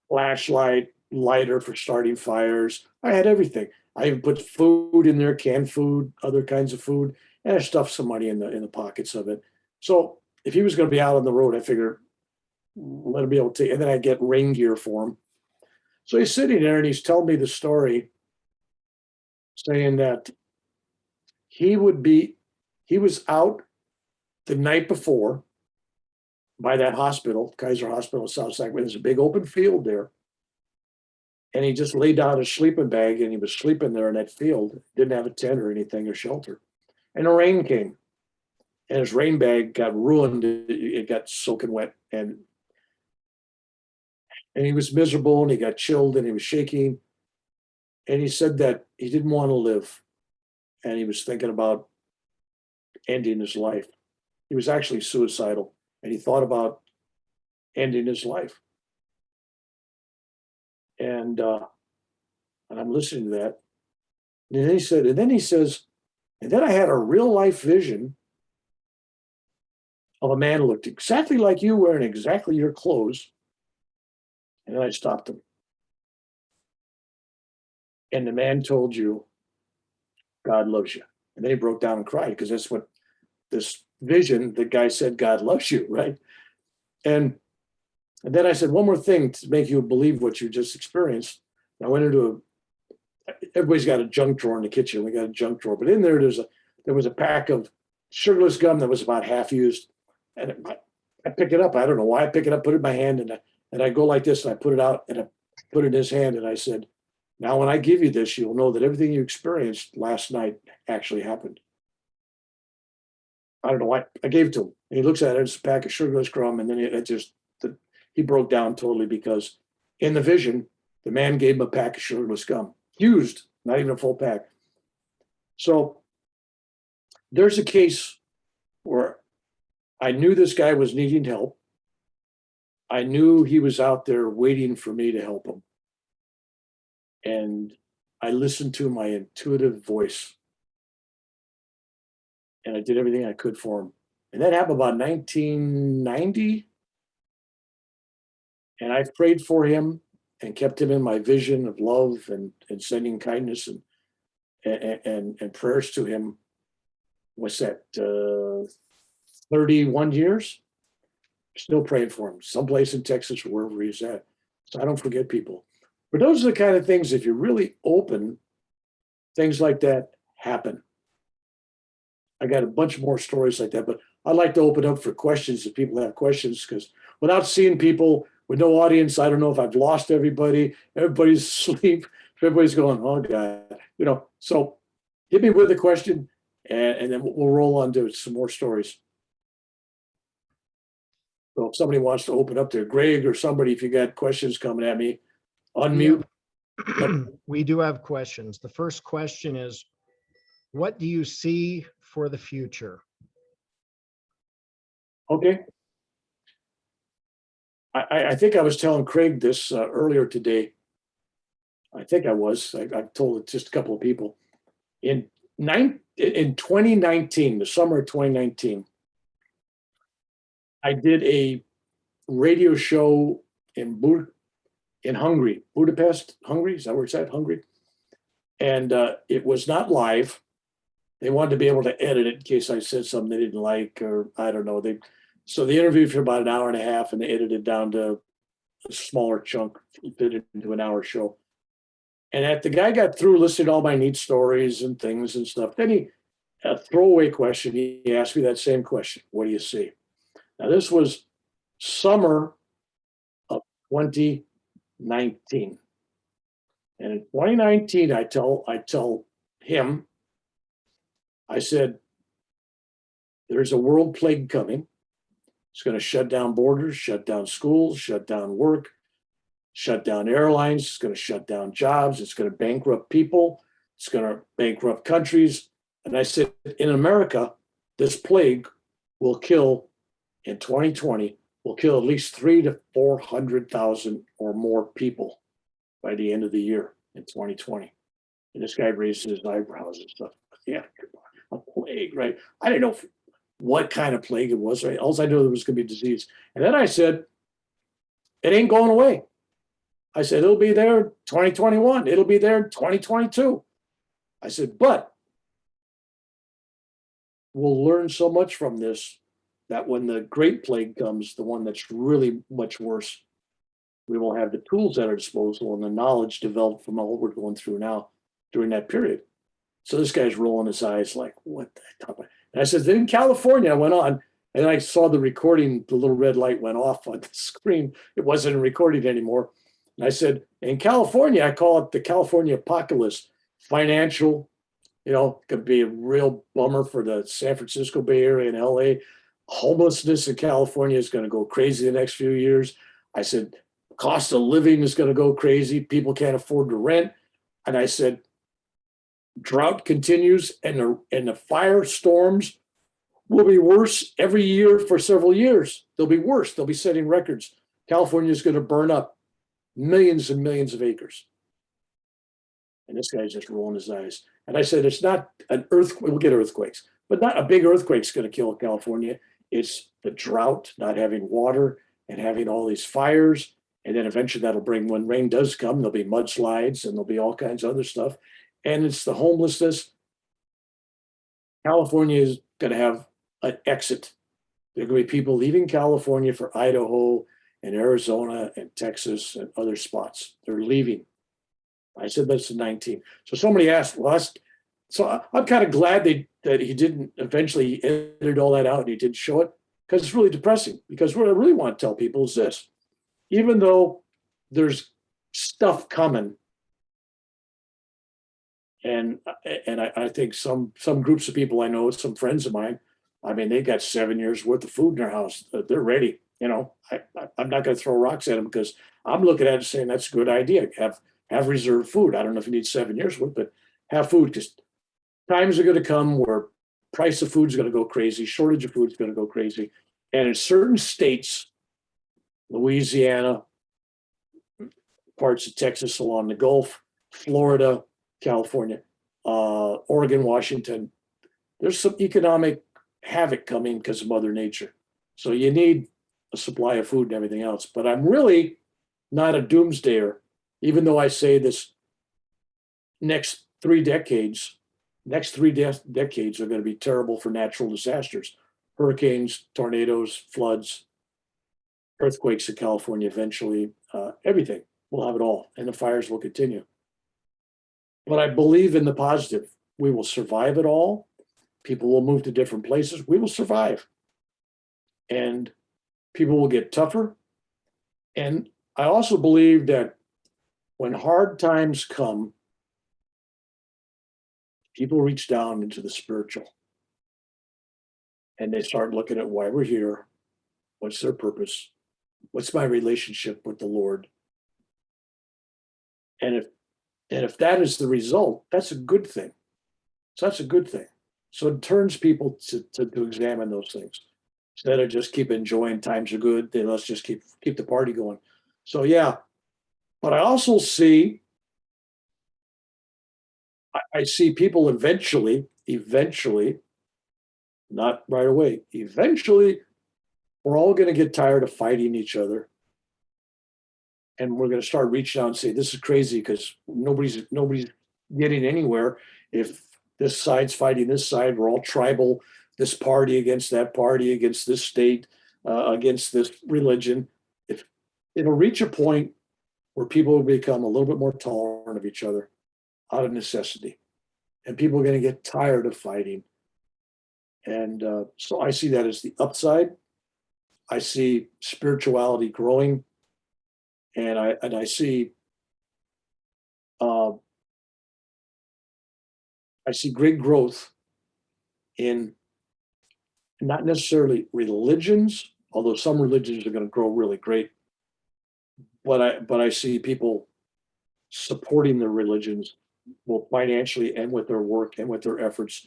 flashlight, lighter for starting fires. I had everything. I even put food in there, canned food, other kinds of food, and I stuffed some money in the pockets of it. So if he was going to be out on the road, I figured let him be able to, and then I get rain gear for him. So he's sitting there and he's telling me the story, saying that he was out the night before by that hospital, Kaiser Hospital in South Sacramento. There's a big open field there. And he just laid down his sleeping bag and he was sleeping there in that field. Didn't have a tent or anything or shelter. And the rain came. And his rain bag got ruined. It got soaking wet. And he was miserable and he got chilled and he was shaking. And he said that he didn't want to live. And he was thinking about ending his life. He was actually suicidal. And he thought about ending his life. And I'm listening to that. And then he says, and then I had a real life vision of a man who looked exactly like you, wearing exactly your clothes. And then I stopped him. And the man told you, God loves you. And then he broke down and cried, because that's what this vision, the guy said, God loves you, right? And then I said, one more thing to make you believe what you just experienced. I went into everybody's got a junk drawer in the kitchen. We got a junk drawer, but in there, there was a pack of sugarless gum that was about half used. And I pick it up. I don't know why I pick it up, put it in my hand, and I go like this, and I put it out, and I put it in his hand, and I said, now when I give you this, you'll know that everything you experienced last night actually happened. I don't know why. I gave it to him. And he looks at it, it's a pack of sugarless gum, and then he broke down totally, because in the vision, The man gave him a pack of sugarless gum, used, not even a full pack. So there's a case where I knew this guy was needing help. I knew he was out there waiting for me to help him. And I listened to my intuitive voice. And I did everything I could for him. And that happened about 1990. And I've prayed for him and kept him in my vision of love and sending kindness and prayers to him. What's that? 31 years? Still praying for him, someplace in Texas or wherever he's at. So I don't forget people. But those are the kind of things, if you're really open, things like that happen. I got a bunch more stories like that, but I'd like to open up for questions if people have questions, because without seeing people with no audience, I don't know if I've lost everybody. Everybody's asleep. Everybody's going, oh God, you know. So hit me with a question, and then we'll roll on to some more stories. So if somebody wants to open up there, Greg or somebody, if you got questions coming at me, unmute. We do have questions. The first question is, what do you see for the future? Okay. I think I was telling Craig this earlier today. I think I was. I've told it just a couple of people. In 2019, the summer of 2019, I did a radio show in Hungary, Budapest, Hungary. Is that where it's at? Hungary. And it was not live. They wanted to be able to edit it in case I said something they didn't like, or I don't know. So they interviewed for about an hour and a half, and they edited down to a smaller chunk, fit it into an hour show. And the guy got through listening to all my neat stories and things and stuff. Then a throwaway question, he asked me that same question. What do you see? Now, this was summer of 2019. And in 2019, I tell him, I said, there's a world plague coming. It's going to shut down borders, shut down schools, shut down work, shut down airlines. It's going to shut down jobs. It's going to bankrupt people. It's going to bankrupt countries. And I said, in America, this plague will kill, in 2020, will kill at least 300,000 to 400,000 or more people by the end of the year in 2020. And this guy raised his eyebrows and stuff. Yeah, a plague, right? I didn't know what kind of plague it was, right? All I knew there was going to be disease. And then I said, it ain't going away. I said, it'll be there 2021. It'll be there 2022. I said, but we'll learn so much from this that when the great plague comes, the one that's really much worse, we will have the tools at our disposal and the knowledge developed from all we're going through now during that period. So this guy's rolling his eyes like, what the hell? And I said, then in California, I went on, and I saw the recording, the little red light went off on the screen. It wasn't recording anymore. And I said, in California, I call it the California apocalypse. Financial, could be a real bummer for the San Francisco Bay Area and LA. Homelessness in California is going to go crazy the next few years. I said, cost of living is going to go crazy. People can't afford to rent. And I said, drought continues, and the firestorms will be worse every year for several years. They'll be worse. They'll be setting records. California is going to burn up millions and millions of acres. And this guy's just rolling his eyes. And I said, it's not an earthquake. We'll get earthquakes, but not a big earthquake's going to kill California. It's the drought, not having water and having all these fires. And then eventually that'll bring, when rain does come, there'll be mudslides and there'll be all kinds of other stuff. And it's the homelessness. California is going to have an exit. There are going to be people leaving California for Idaho and Arizona and Texas and other spots. They're leaving. I said that's in 19. So somebody asked, so I'm kind of glad that he didn't eventually edit all that out and he didn't show it, because it's really depressing. Because what I really want to tell people is this: even though there's stuff coming, and I think some groups of people I know, some friends of mine, I mean, they got 7 years worth of food in their house. They're ready. I'm not going to throw rocks at them because I'm looking at it saying that's a good idea. Have reserved food. I don't know if you need 7 years worth, but have food, because times are going to come where price of food is going to go crazy, shortage of food is going to go crazy. And in certain states, Louisiana, parts of Texas along the Gulf, Florida, California, Oregon, Washington, there's some economic havoc coming because of Mother Nature. So you need a supply of food and everything else. But I'm really not a doomsdayer, even though I say this next 3 decades are going to be terrible for natural disasters, hurricanes, tornadoes, floods, earthquakes in California eventually, everything. We'll have it all, and the fires will continue. But I believe in the positive. We will survive it all. People will move to different places. We will survive. And people will get tougher. And I also believe that when hard times come, people reach down into the spiritual. And they start looking at why we're here. What's their purpose? What's my relationship with the Lord? And if that is the result, that's a good thing. So that's a good thing. So it turns people to examine those things instead of just keep enjoying times are good. Then let's just keep the party going. So yeah, but I also see, I see people eventually, not right away, eventually, we're all going to get tired of fighting each other. And we're going to start reaching out and say, this is crazy because nobody's getting anywhere. If this side's fighting this side, we're all tribal, this party against that party, against this state, against this religion. If it'll reach a point where people will become a little bit more tolerant of each other out of necessity. And people are going to get tired of fighting. And so I see that as the upside. I see spirituality growing. And I see great growth in not necessarily religions, although some religions are going to grow really great. But I see people supporting their religions, both financially and with their work and with their efforts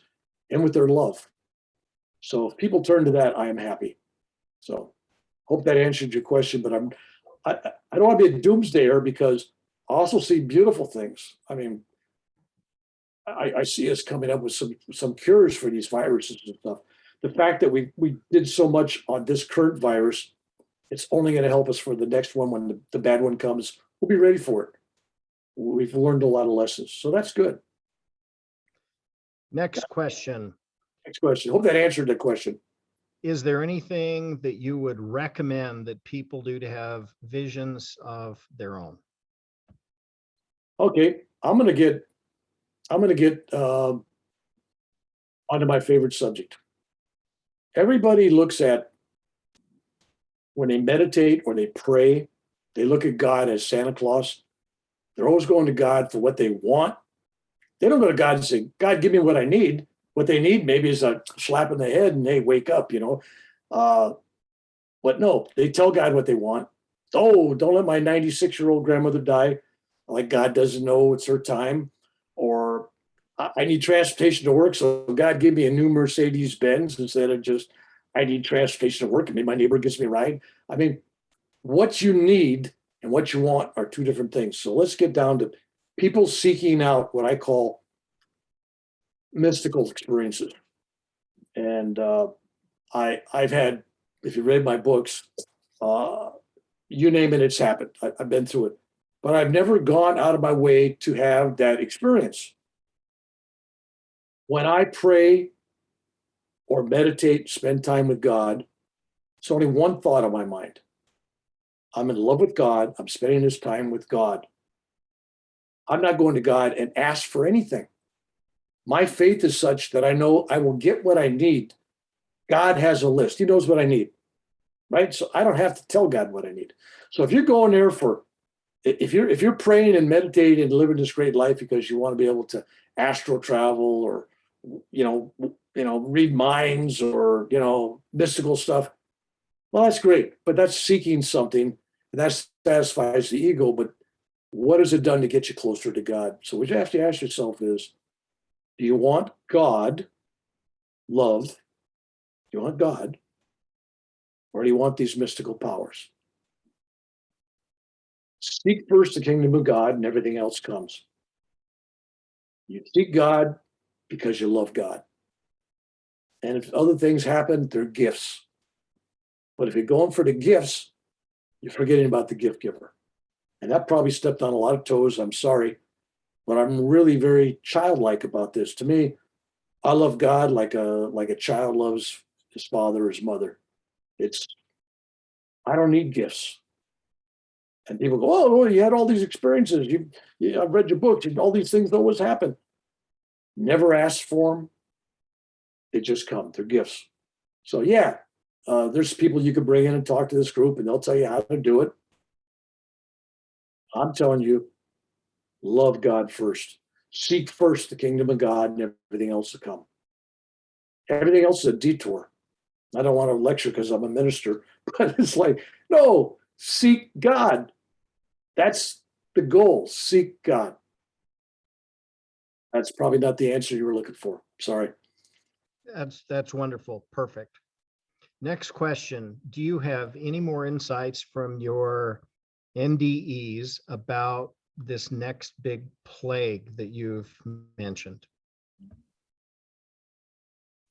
and with their love. So if people turn to that, I am happy. So hope that answered your question, but I don't want to be a doomsdayer because I also see beautiful things. I mean, I see us coming up with some cures for these viruses and stuff. The fact that we did so much on this current virus, it's only going to help us for the next one when the bad one comes. We'll be ready for it. We've learned a lot of lessons, so that's good. Next question. Next question. Hope that answered the question. Is there anything that you would recommend that people do to have visions of their own? Okay, I'm gonna get onto my favorite subject. Everybody looks at, when they meditate or they pray, they look at God as Santa Claus. They're always going to God for what they want. They don't go to God and say, God, give me what I need. What they need maybe is a slap in the head and they wake up, But no, they tell God what they want. Oh, don't let my 96-year-old grandmother die. Like God doesn't know it's her time. Or I need transportation to work. So God give me a new Mercedes Benz instead of just, I need transportation to work and maybe my neighbor gives me a ride. I mean, what you need and what you want are two different things. So let's get down to people seeking out what I call mystical experiences. And I've had, if you read my books, you name it, it's happened. I've been through it. But I've never gone out of my way to have that experience. When I pray or meditate, spend time with God, it's only one thought on my mind. I'm in love with God. I'm spending this time with God. I'm not going to God and ask for anything. My faith is such that I know I will get what I need. God has a list. He knows what I need, right? So I don't have to tell God what I need. So if you're going there if you're praying and meditating and living this great life because you want to be able to astral travel or, read minds or, mystical stuff, Well, that's great, but that's seeking something, and that satisfies the ego. But what has it done to get you closer to God? So what you have to ask yourself is, do you want God, love? Do you want God, or do you want these mystical powers? Seek first the kingdom of God, and everything else comes. You seek God because you love God. And if other things happen, they're gifts. But if you're going for the gifts, you're forgetting about the gift giver. And that probably stepped on a lot of toes. I'm sorry, but I'm really very childlike about this. To me, I love God like a child loves his father or his mother. It's I don't need gifts. And people go, "Oh, well, you had all these experiences. I've read your books. All these things always happen." Never asked for them. They just come. They're gifts. So yeah, there's people you can bring in and talk to this group, and they'll tell you how to do it. I'm telling you, love God first. Seek first the kingdom of God, and everything else will come. Everything else is a detour. I don't want to lecture because I'm a minister, but it's like, no, seek God. That's the goal. Seek God. That's probably not the answer you were looking for. Sorry. That's wonderful. Perfect. Next question. Do you have any more insights from your NDEs about this next big plague that you've mentioned?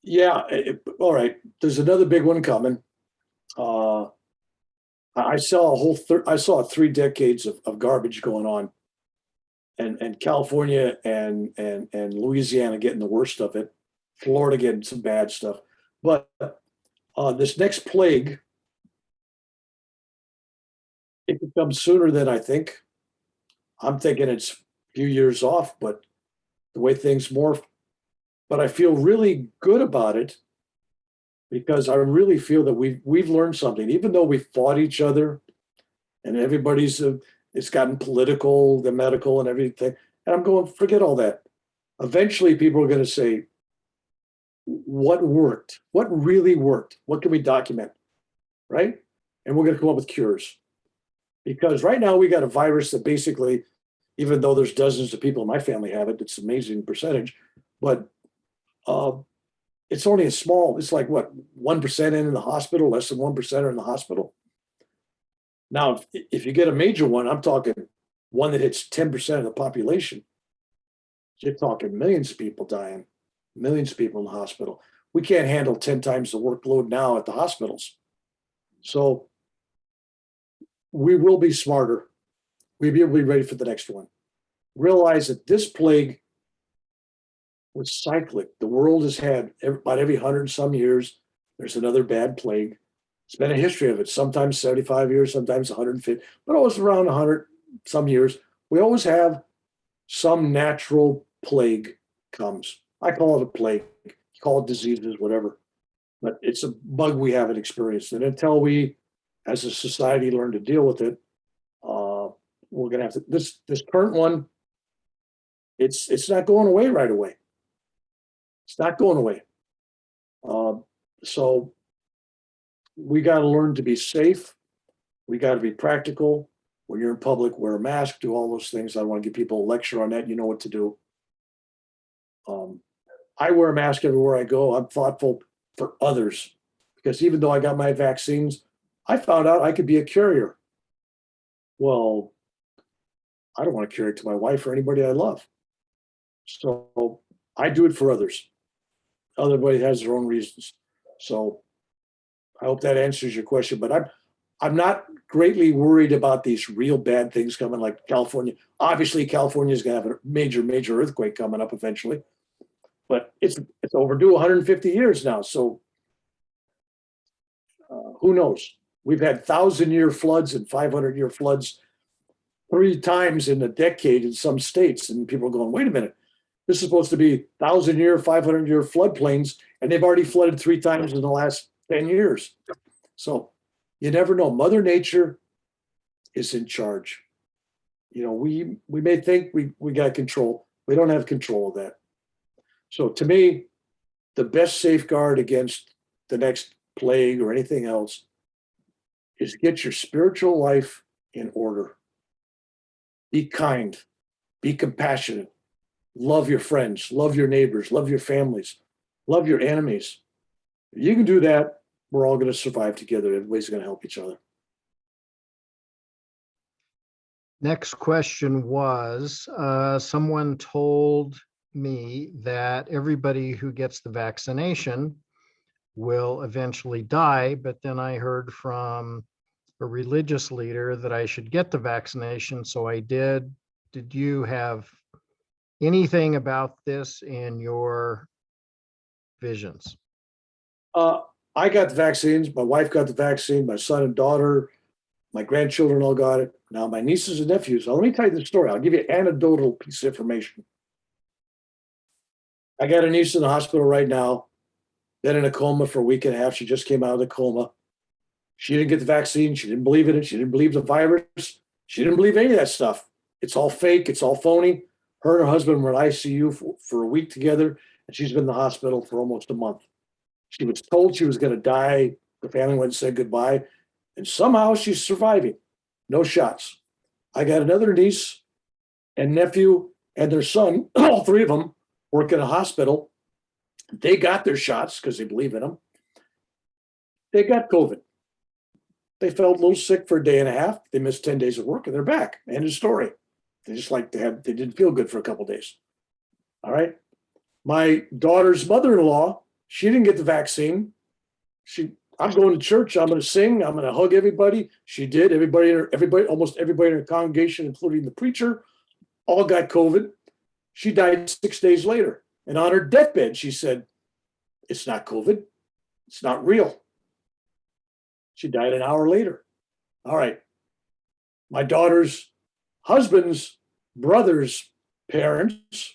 Yeah. All right. There's another big one coming. I saw I saw 3 decades of garbage going on, and California and Louisiana getting the worst of it, Florida getting some bad stuff. But this next plague, it could come sooner than I think. I'm thinking it's a few years off, but the way things morph. But I feel really good about it because I really feel that we've learned something, even though we fought each other and everybody's it's gotten political, the medical and everything. And I'm going, forget all that. Eventually, people are going to say, what worked? What really worked? What can we document? Right? And we're going to come up with cures. Because right now we got a virus that basically, even though there's dozens of people in my family have it, it's an amazing percentage, but it's only a small, it's like what, 1% in the hospital, less than 1% are in the hospital. Now, if you get a major one, I'm talking one that hits 10% of the population. You're talking millions of people dying, millions of people in the hospital. We can't handle 10 times the workload now at the hospitals. So we will be smarter. We'll be ready for the next one. Realize that this plague was cyclic. The world has had about every 100 and some years, there's another bad plague. It's been a history of it, sometimes 75 years, sometimes 150, but always around 100 some years. We always have some natural plague comes. I call it a plague. You call it diseases, whatever. But it's a bug we haven't experienced. And until we, as a society, learn to deal with it, we're going to have to. This current one, it's not going away right away. It's not going away. So we got to learn to be safe. We got to be practical. When you're in public, wear a mask, do all those things. I don't want to give people a lecture on that. You know what to do. I wear a mask everywhere I go. I'm thoughtful for others because even though I got my vaccines, I found out I could be a carrier. Well, I don't want to carry it to my wife or anybody I love. So I do it for others. Everybody has their own reasons. So I hope that answers your question, but I'm not greatly worried about these real bad things coming like California. Obviously, California is going to have a major earthquake coming up eventually, but it's overdue 150 years now. So who knows? We've had 1,000-year floods and 500-year floods 3 times in a decade in some states, and people are going, wait a minute. This is supposed to be 1,000-year, 500-year floodplains, and they've already flooded 3 times in the last 10 years. So you never know. Mother Nature is in charge. You know, we may think we got control. We don't have control of that. So to me, the best safeguard against the next plague or anything else is get your spiritual life in order. Be kind, be compassionate, love your friends, love your neighbors, love your families, love your enemies. If you can do that, we're all going to survive together. Everybody's going to help each other. Next question was, someone told me that everybody who gets the vaccination will eventually die, but then I heard from a religious leader that I should get the vaccination, so I did. Did you have anything about this in your visions? I got the vaccines. My wife got the vaccine. My son and daughter, my grandchildren all got it. Now my nieces and nephews. Let me tell you the story. I'll give you an anecdotal piece of information. I got a niece in the hospital right now, been in a coma for a week and a half. She just came out of the coma. She didn't get the vaccine. She didn't believe in it. She didn't believe the virus. She didn't believe any of that stuff. It's all fake. It's all phony. Her and her husband were in ICU for a week together, and she's been in the hospital for almost a month. She was told she was going to die. The family went and said goodbye, and somehow she's surviving. No shots. I got another niece and nephew and their son, all three of them work in a hospital. They got their shots because they believe in them. They got COVID. They felt a little sick for a day and a half. They missed 10 days of work and they're back. End of story. They just like they didn't feel good for a couple of days. All right. My daughter's mother-in-law, she didn't get the vaccine. I'm going to church. I'm going to sing. I'm going to hug everybody. She did. Almost everybody in her congregation, including the preacher, all got COVID. She died 6 days later. And on her deathbed, she said, "It's not COVID. It's not real." She died an hour later. All right. My daughter's husband's brother's parents,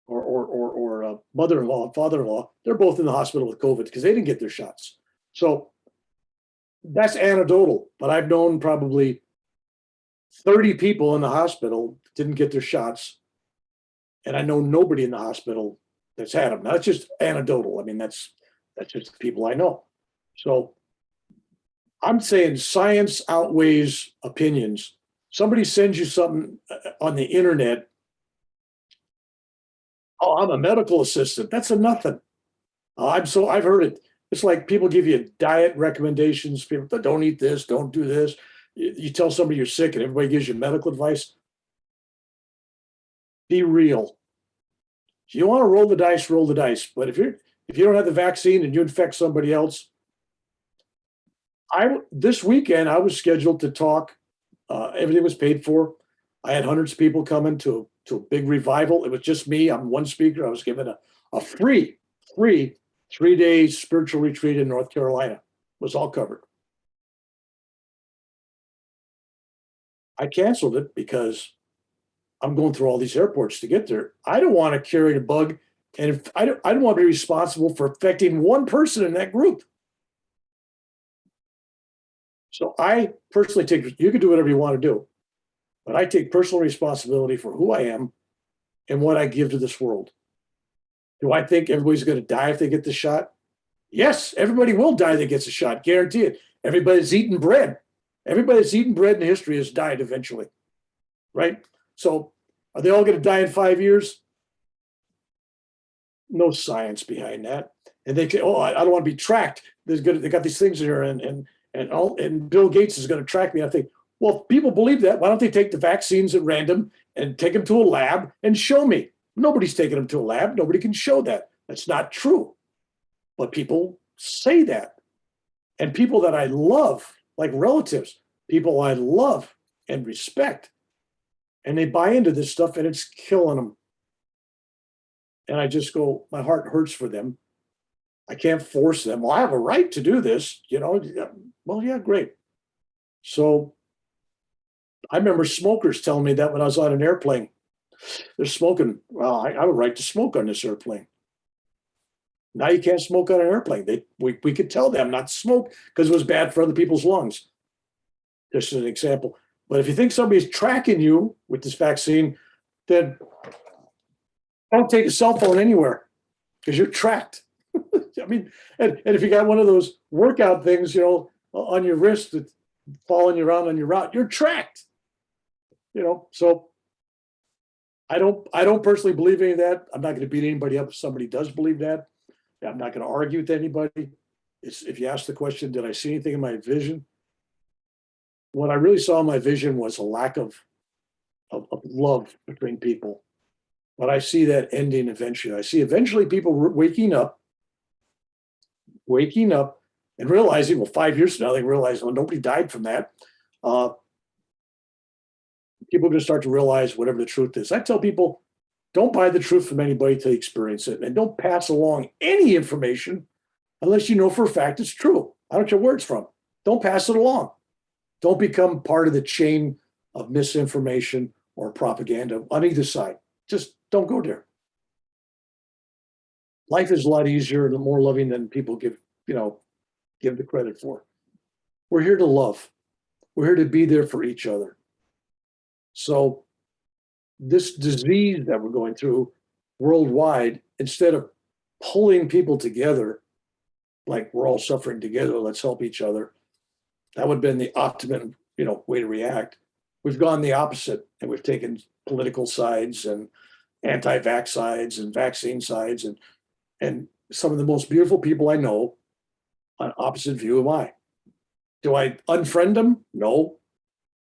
or mother-in-law and father-in-law, they're both in the hospital with COVID because they didn't get their shots. So that's anecdotal, but I've known probably 30 people in the hospital didn't get their shots. And I know nobody in the hospital that's had them. Now, that's just anecdotal. I mean, that's just the people I know. So I'm saying science outweighs opinions. Somebody sends you something on the internet. "Oh, I'm a medical assistant." That's a nothing. I've heard it. It's like people give you diet recommendations. People don't eat this, don't do this. You tell somebody you're sick and everybody gives you medical advice. Be real. If you want to roll the dice, roll the dice. But if you don't have the vaccine and you infect somebody else, this weekend I was scheduled to talk. Everything was paid for. I had hundreds of people coming to a big revival. It was just me. I'm one speaker. I was given a free 3-day spiritual retreat in North Carolina. It was all covered. I canceled it because I'm going through all these airports to get there. I don't want to carry the bug, and I don't want to be responsible for affecting one person in that group. So I personally you can do whatever you want to do, but I take personal responsibility for who I am and what I give to this world. Do I think everybody's going to die if they get the shot? Yes, everybody will die that gets a shot, guarantee it. Everybody's eaten bread. Everybody that's eaten bread in history has died eventually, right? So are they all going to die in 5 years? No science behind that. And they say, "Oh, I don't want to be tracked. They got these things in here, and Bill Gates is going to track me." I think, well, if people believe that, why don't they take the vaccines at random and take them to a lab and show me? Nobody's taking them to a lab. Nobody can show that. That's not true. But people say that. And people that I love, like relatives, people I love and respect, and they buy into this stuff and it's killing them. And I just go, my heart hurts for them. I can't force them. Well, I have a right to do this, Well, yeah, great. So I remember smokers telling me that when I was on an airplane. They're smoking. Well, I have a right to smoke on this airplane. Now you can't smoke on an airplane. We could tell them not to smoke because it was bad for other people's lungs. Just an example. But if you think somebody's tracking you with this vaccine, then don't take a cell phone anywhere because you're tracked. I mean, and if you got one of those workout things, on your wrist that's following you around on your route. You're tracked. So I don't personally believe any of that. I'm not going to beat anybody up if somebody does believe that. I'm not going to argue with anybody. If you ask the question, did I see anything in my vision? What I really saw in my vision was a lack of love between people. But I see that ending eventually. I see eventually people waking up and realizing, well, 5 years from now, they realize, well, nobody died from that. People are going to start to realize whatever the truth is. I tell people, don't buy the truth from anybody till you experience it, and don't pass along any information unless you know for a fact it's true. I don't care where it's from. Don't pass it along. Don't become part of the chain of misinformation or propaganda on either side. Just don't go there. Life is a lot easier and more loving than people give the credit for. We're here to love. We're here to be there for each other. So this disease that we're going through worldwide, instead of pulling people together, like we're all suffering together, let's help each other, that would have been the optimum, way to react. We've gone the opposite, and we've taken political sides and anti-vax sides and vaccine sides, and some of the most beautiful people I know on opposite view am I. Do I unfriend them? No.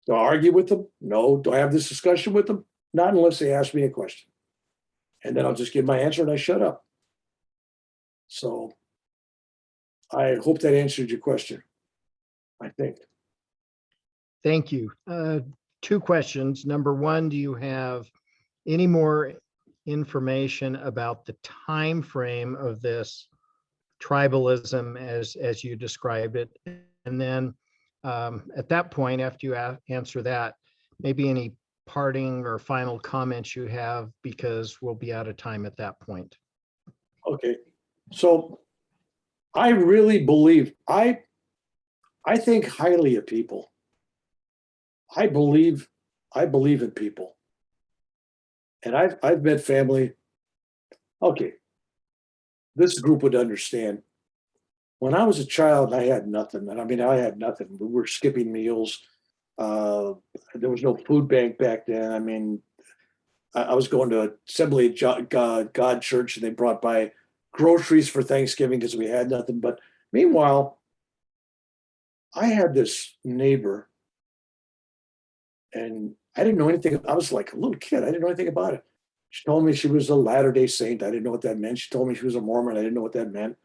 Do I argue with them? No. Do I have this discussion with them? Not unless they ask me a question. And then I'll just give my answer and I shut up. So I hope that answered your question, I think. Thank you. 2 questions. Number one, do you have any more information about the time frame of this tribalism as you described it? And then at that point, after you answer that, maybe any parting or final comments you have, because we'll be out of time at that point. Okay. So I really believe, I think highly of people. I believe in people. And I've met family. Okay. This group would understand. When I was a child, I had nothing. And I had nothing. We were skipping meals. There was no food bank back then. I was going to Assembly of God Church, and they brought by groceries for Thanksgiving because we had nothing. But meanwhile, I had this neighbor, and I didn't know anything. I was like a little kid. I didn't know anything about it. She told me she was a Latter-day Saint. I didn't know what that meant. She told me she was a Mormon. I didn't know what that meant.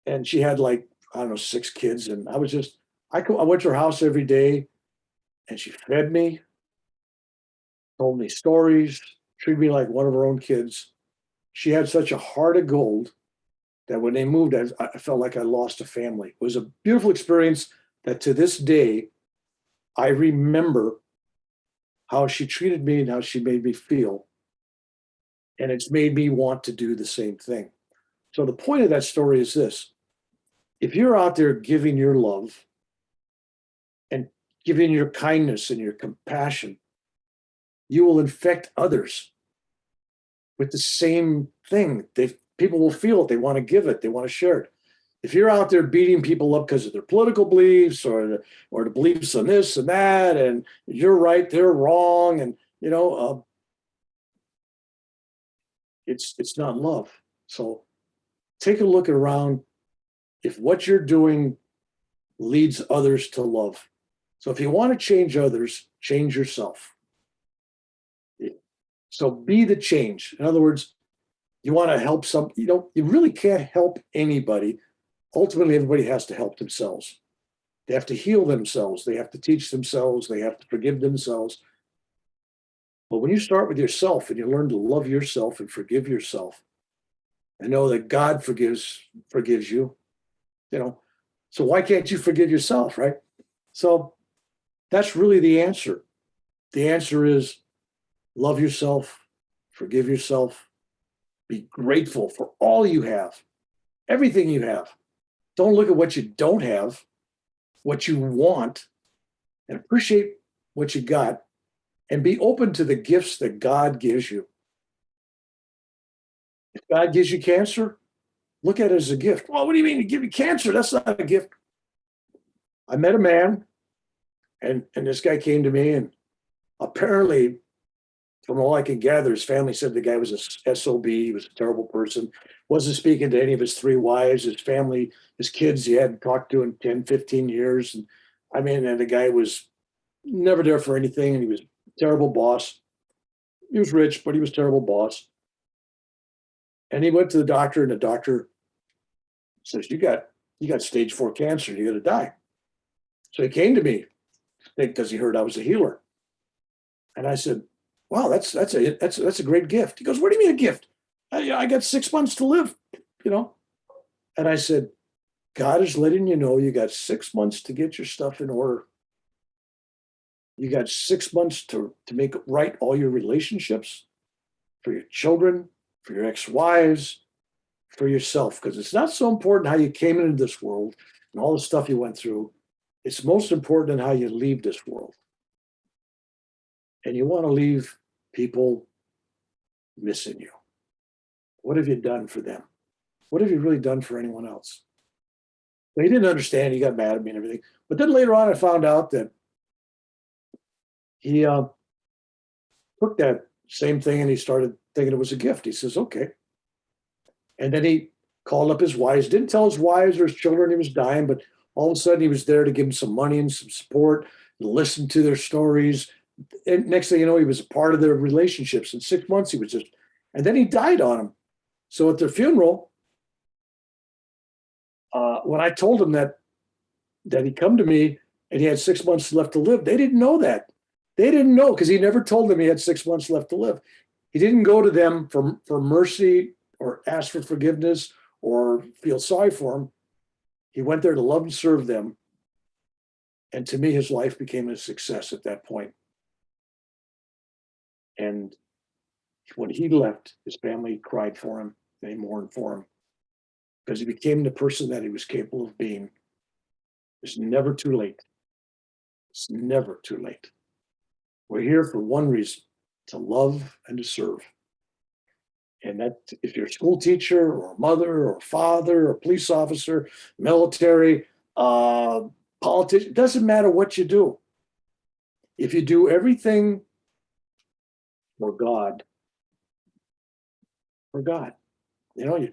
And she had 6 kids. And I went to her house every day, and she fed me, told me stories, treated me like one of her own kids. She had such a heart of gold that when they moved, I felt like I lost a family. It was a beautiful experience that to this day, I remember how she treated me and how she made me feel. And it's made me want to do the same thing. So the point of that story is this. If you're out there giving your love and giving your kindness and your compassion, you will infect others with the same thing. People will feel it. They want to give it. They want to share it. If you're out there beating people up because of their political beliefs or the beliefs on this and that, and you're right, they're wrong, and it's not love. So take a look around. If what you're doing leads others to love. So if you want to change others, change yourself. So be the change. In other words, you want to help you really can't help anybody. Ultimately, everybody has to help themselves. They have to heal themselves. They have to teach themselves. They have to forgive themselves. But when you start with yourself and you learn to love yourself and forgive yourself, and know that God forgives you, so why can't you forgive yourself, right? So that's really the answer. The answer is love yourself, forgive yourself, be grateful for all you have, everything you have. Don't look at what you don't have, what you want, and appreciate what you got, and be open to the gifts that God gives you. If God gives you cancer, look at it as a gift. Well, what do you mean to give you cancer? That's not a gift. I met a man, and this guy came to me, and apparently, from all I can gather, his family said the guy was a SOB. He was a terrible person. Wasn't speaking to any of his 3 wives, his family, his kids he hadn't talked to in 10, 15 years. And I mean, and the guy was never there for anything, and he was a terrible boss. He was rich, but he was a terrible boss. And he went to the doctor, and the doctor says, you got stage 4 cancer. You're going to die. So he came to me because he heard I was a healer. And I said, wow, that's a great gift. He goes, what do you mean a gift? I got 6 months to live, you know? And I said, God is letting you know you got 6 months to get your stuff in order. You got 6 months to make right all your relationships, for your children, for your ex-wives, for yourself. Because it's not so important how you came into this world and all the stuff you went through. It's most important in how you leave this world. And you want to leave people missing you. What have you done for them? What have you really done for anyone else? Well, he didn't understand. He got mad at me and everything. But then later on, I found out that he took that same thing and he started thinking it was a gift. He says, okay. And then he called up his wives, didn't tell his wives or his children he was dying, but all of a sudden he was there to give them some money and some support, and listen to their stories. And next thing you know, he was a part of their relationships. In 6 months, he was just, and then he died on them. So at their funeral, when I told him that he'd come to me and he had 6 months left to live, they didn't know that. They didn't know because he never told them he had 6 months left to live. He didn't go to them for mercy or ask for forgiveness or feel sorry for them. He went there to love and serve them. And to me, his life became a success at that point. And when he left, his family cried for him. They mourned for him because he became the person that he was capable of being. It's never too late. It's never too late. We're here for one reason, to love and to serve. And that if you're a school teacher or a mother or a father or a police officer, military, politician, it doesn't matter what you do. If you do everything for God, you know,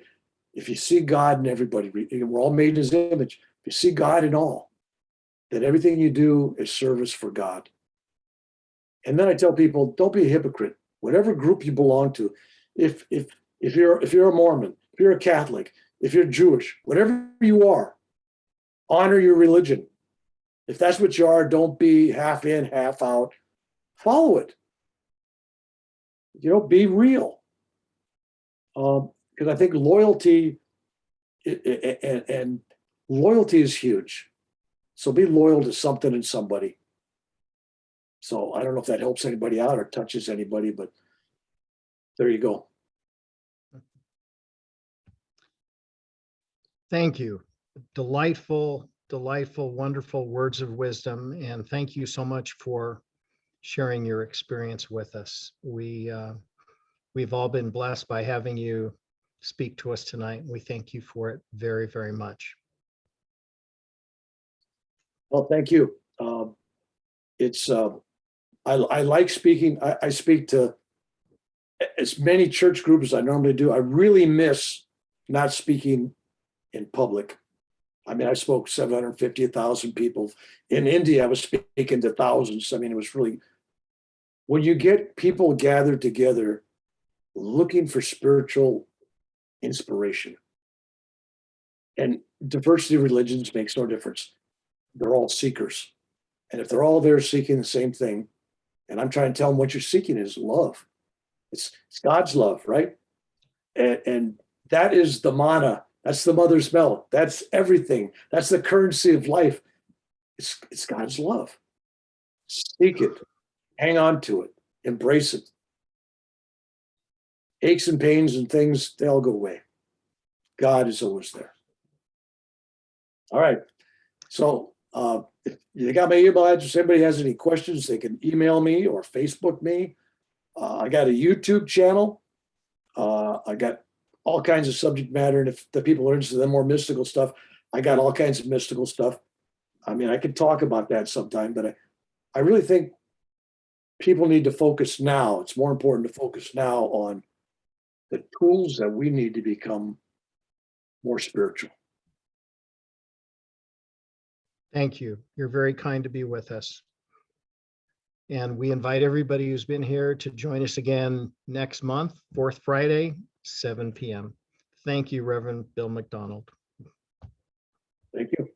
if you see God in everybody, we're all made in his image. If you see God in all, then everything you do is service for God. And then I tell people, don't be a hypocrite. Whatever group you belong to, if you're a Mormon, if you're a Catholic, if you're Jewish, whatever you are, honor your religion. If that's what you are, don't be half in, half out. Follow it. You know, be real. Because I think loyalty and loyalty is huge. So be loyal to something and somebody. So I don't know if that helps anybody out or touches anybody, but there you go. Thank you. Delightful, wonderful words of wisdom. And thank you so much for sharing your experience with us. We've all been blessed by having you speak to us tonight. We thank you for it very, very much. Well, thank you. I like speaking. I speak to as many church groups as I normally do. I really miss not speaking in public. I mean, I spoke 750, 1,000 people. In India, I was speaking to thousands. I mean, it was really, when you get people gathered together looking for spiritual inspiration, and diversity of religions makes no difference. They're all seekers. And if they're all there seeking the same thing, and I'm trying to tell them what you're seeking is love. It's God's love, right? And that is the manna. That's the mother's milk. That's everything. That's the currency of life. It's God's love. Seek it. Hang on to it. Embrace it. Aches and pains and things, they all go away. God is always there. All right. So if you got my email address, if anybody has any questions, they can email me or Facebook me. I got a YouTube channel. I got all kinds of subject matter. And if the people are interested in more mystical stuff, I got all kinds of mystical stuff. I mean, I could talk about that sometime, but I really think people need to focus now. It's more important to focus now on the tools that we need to become more spiritual. Thank you. You're very kind to be with us. And we invite everybody who's been here to join us again next month, fourth Friday, 7 p.m. Thank you, Reverend Bill McDonald. Thank you.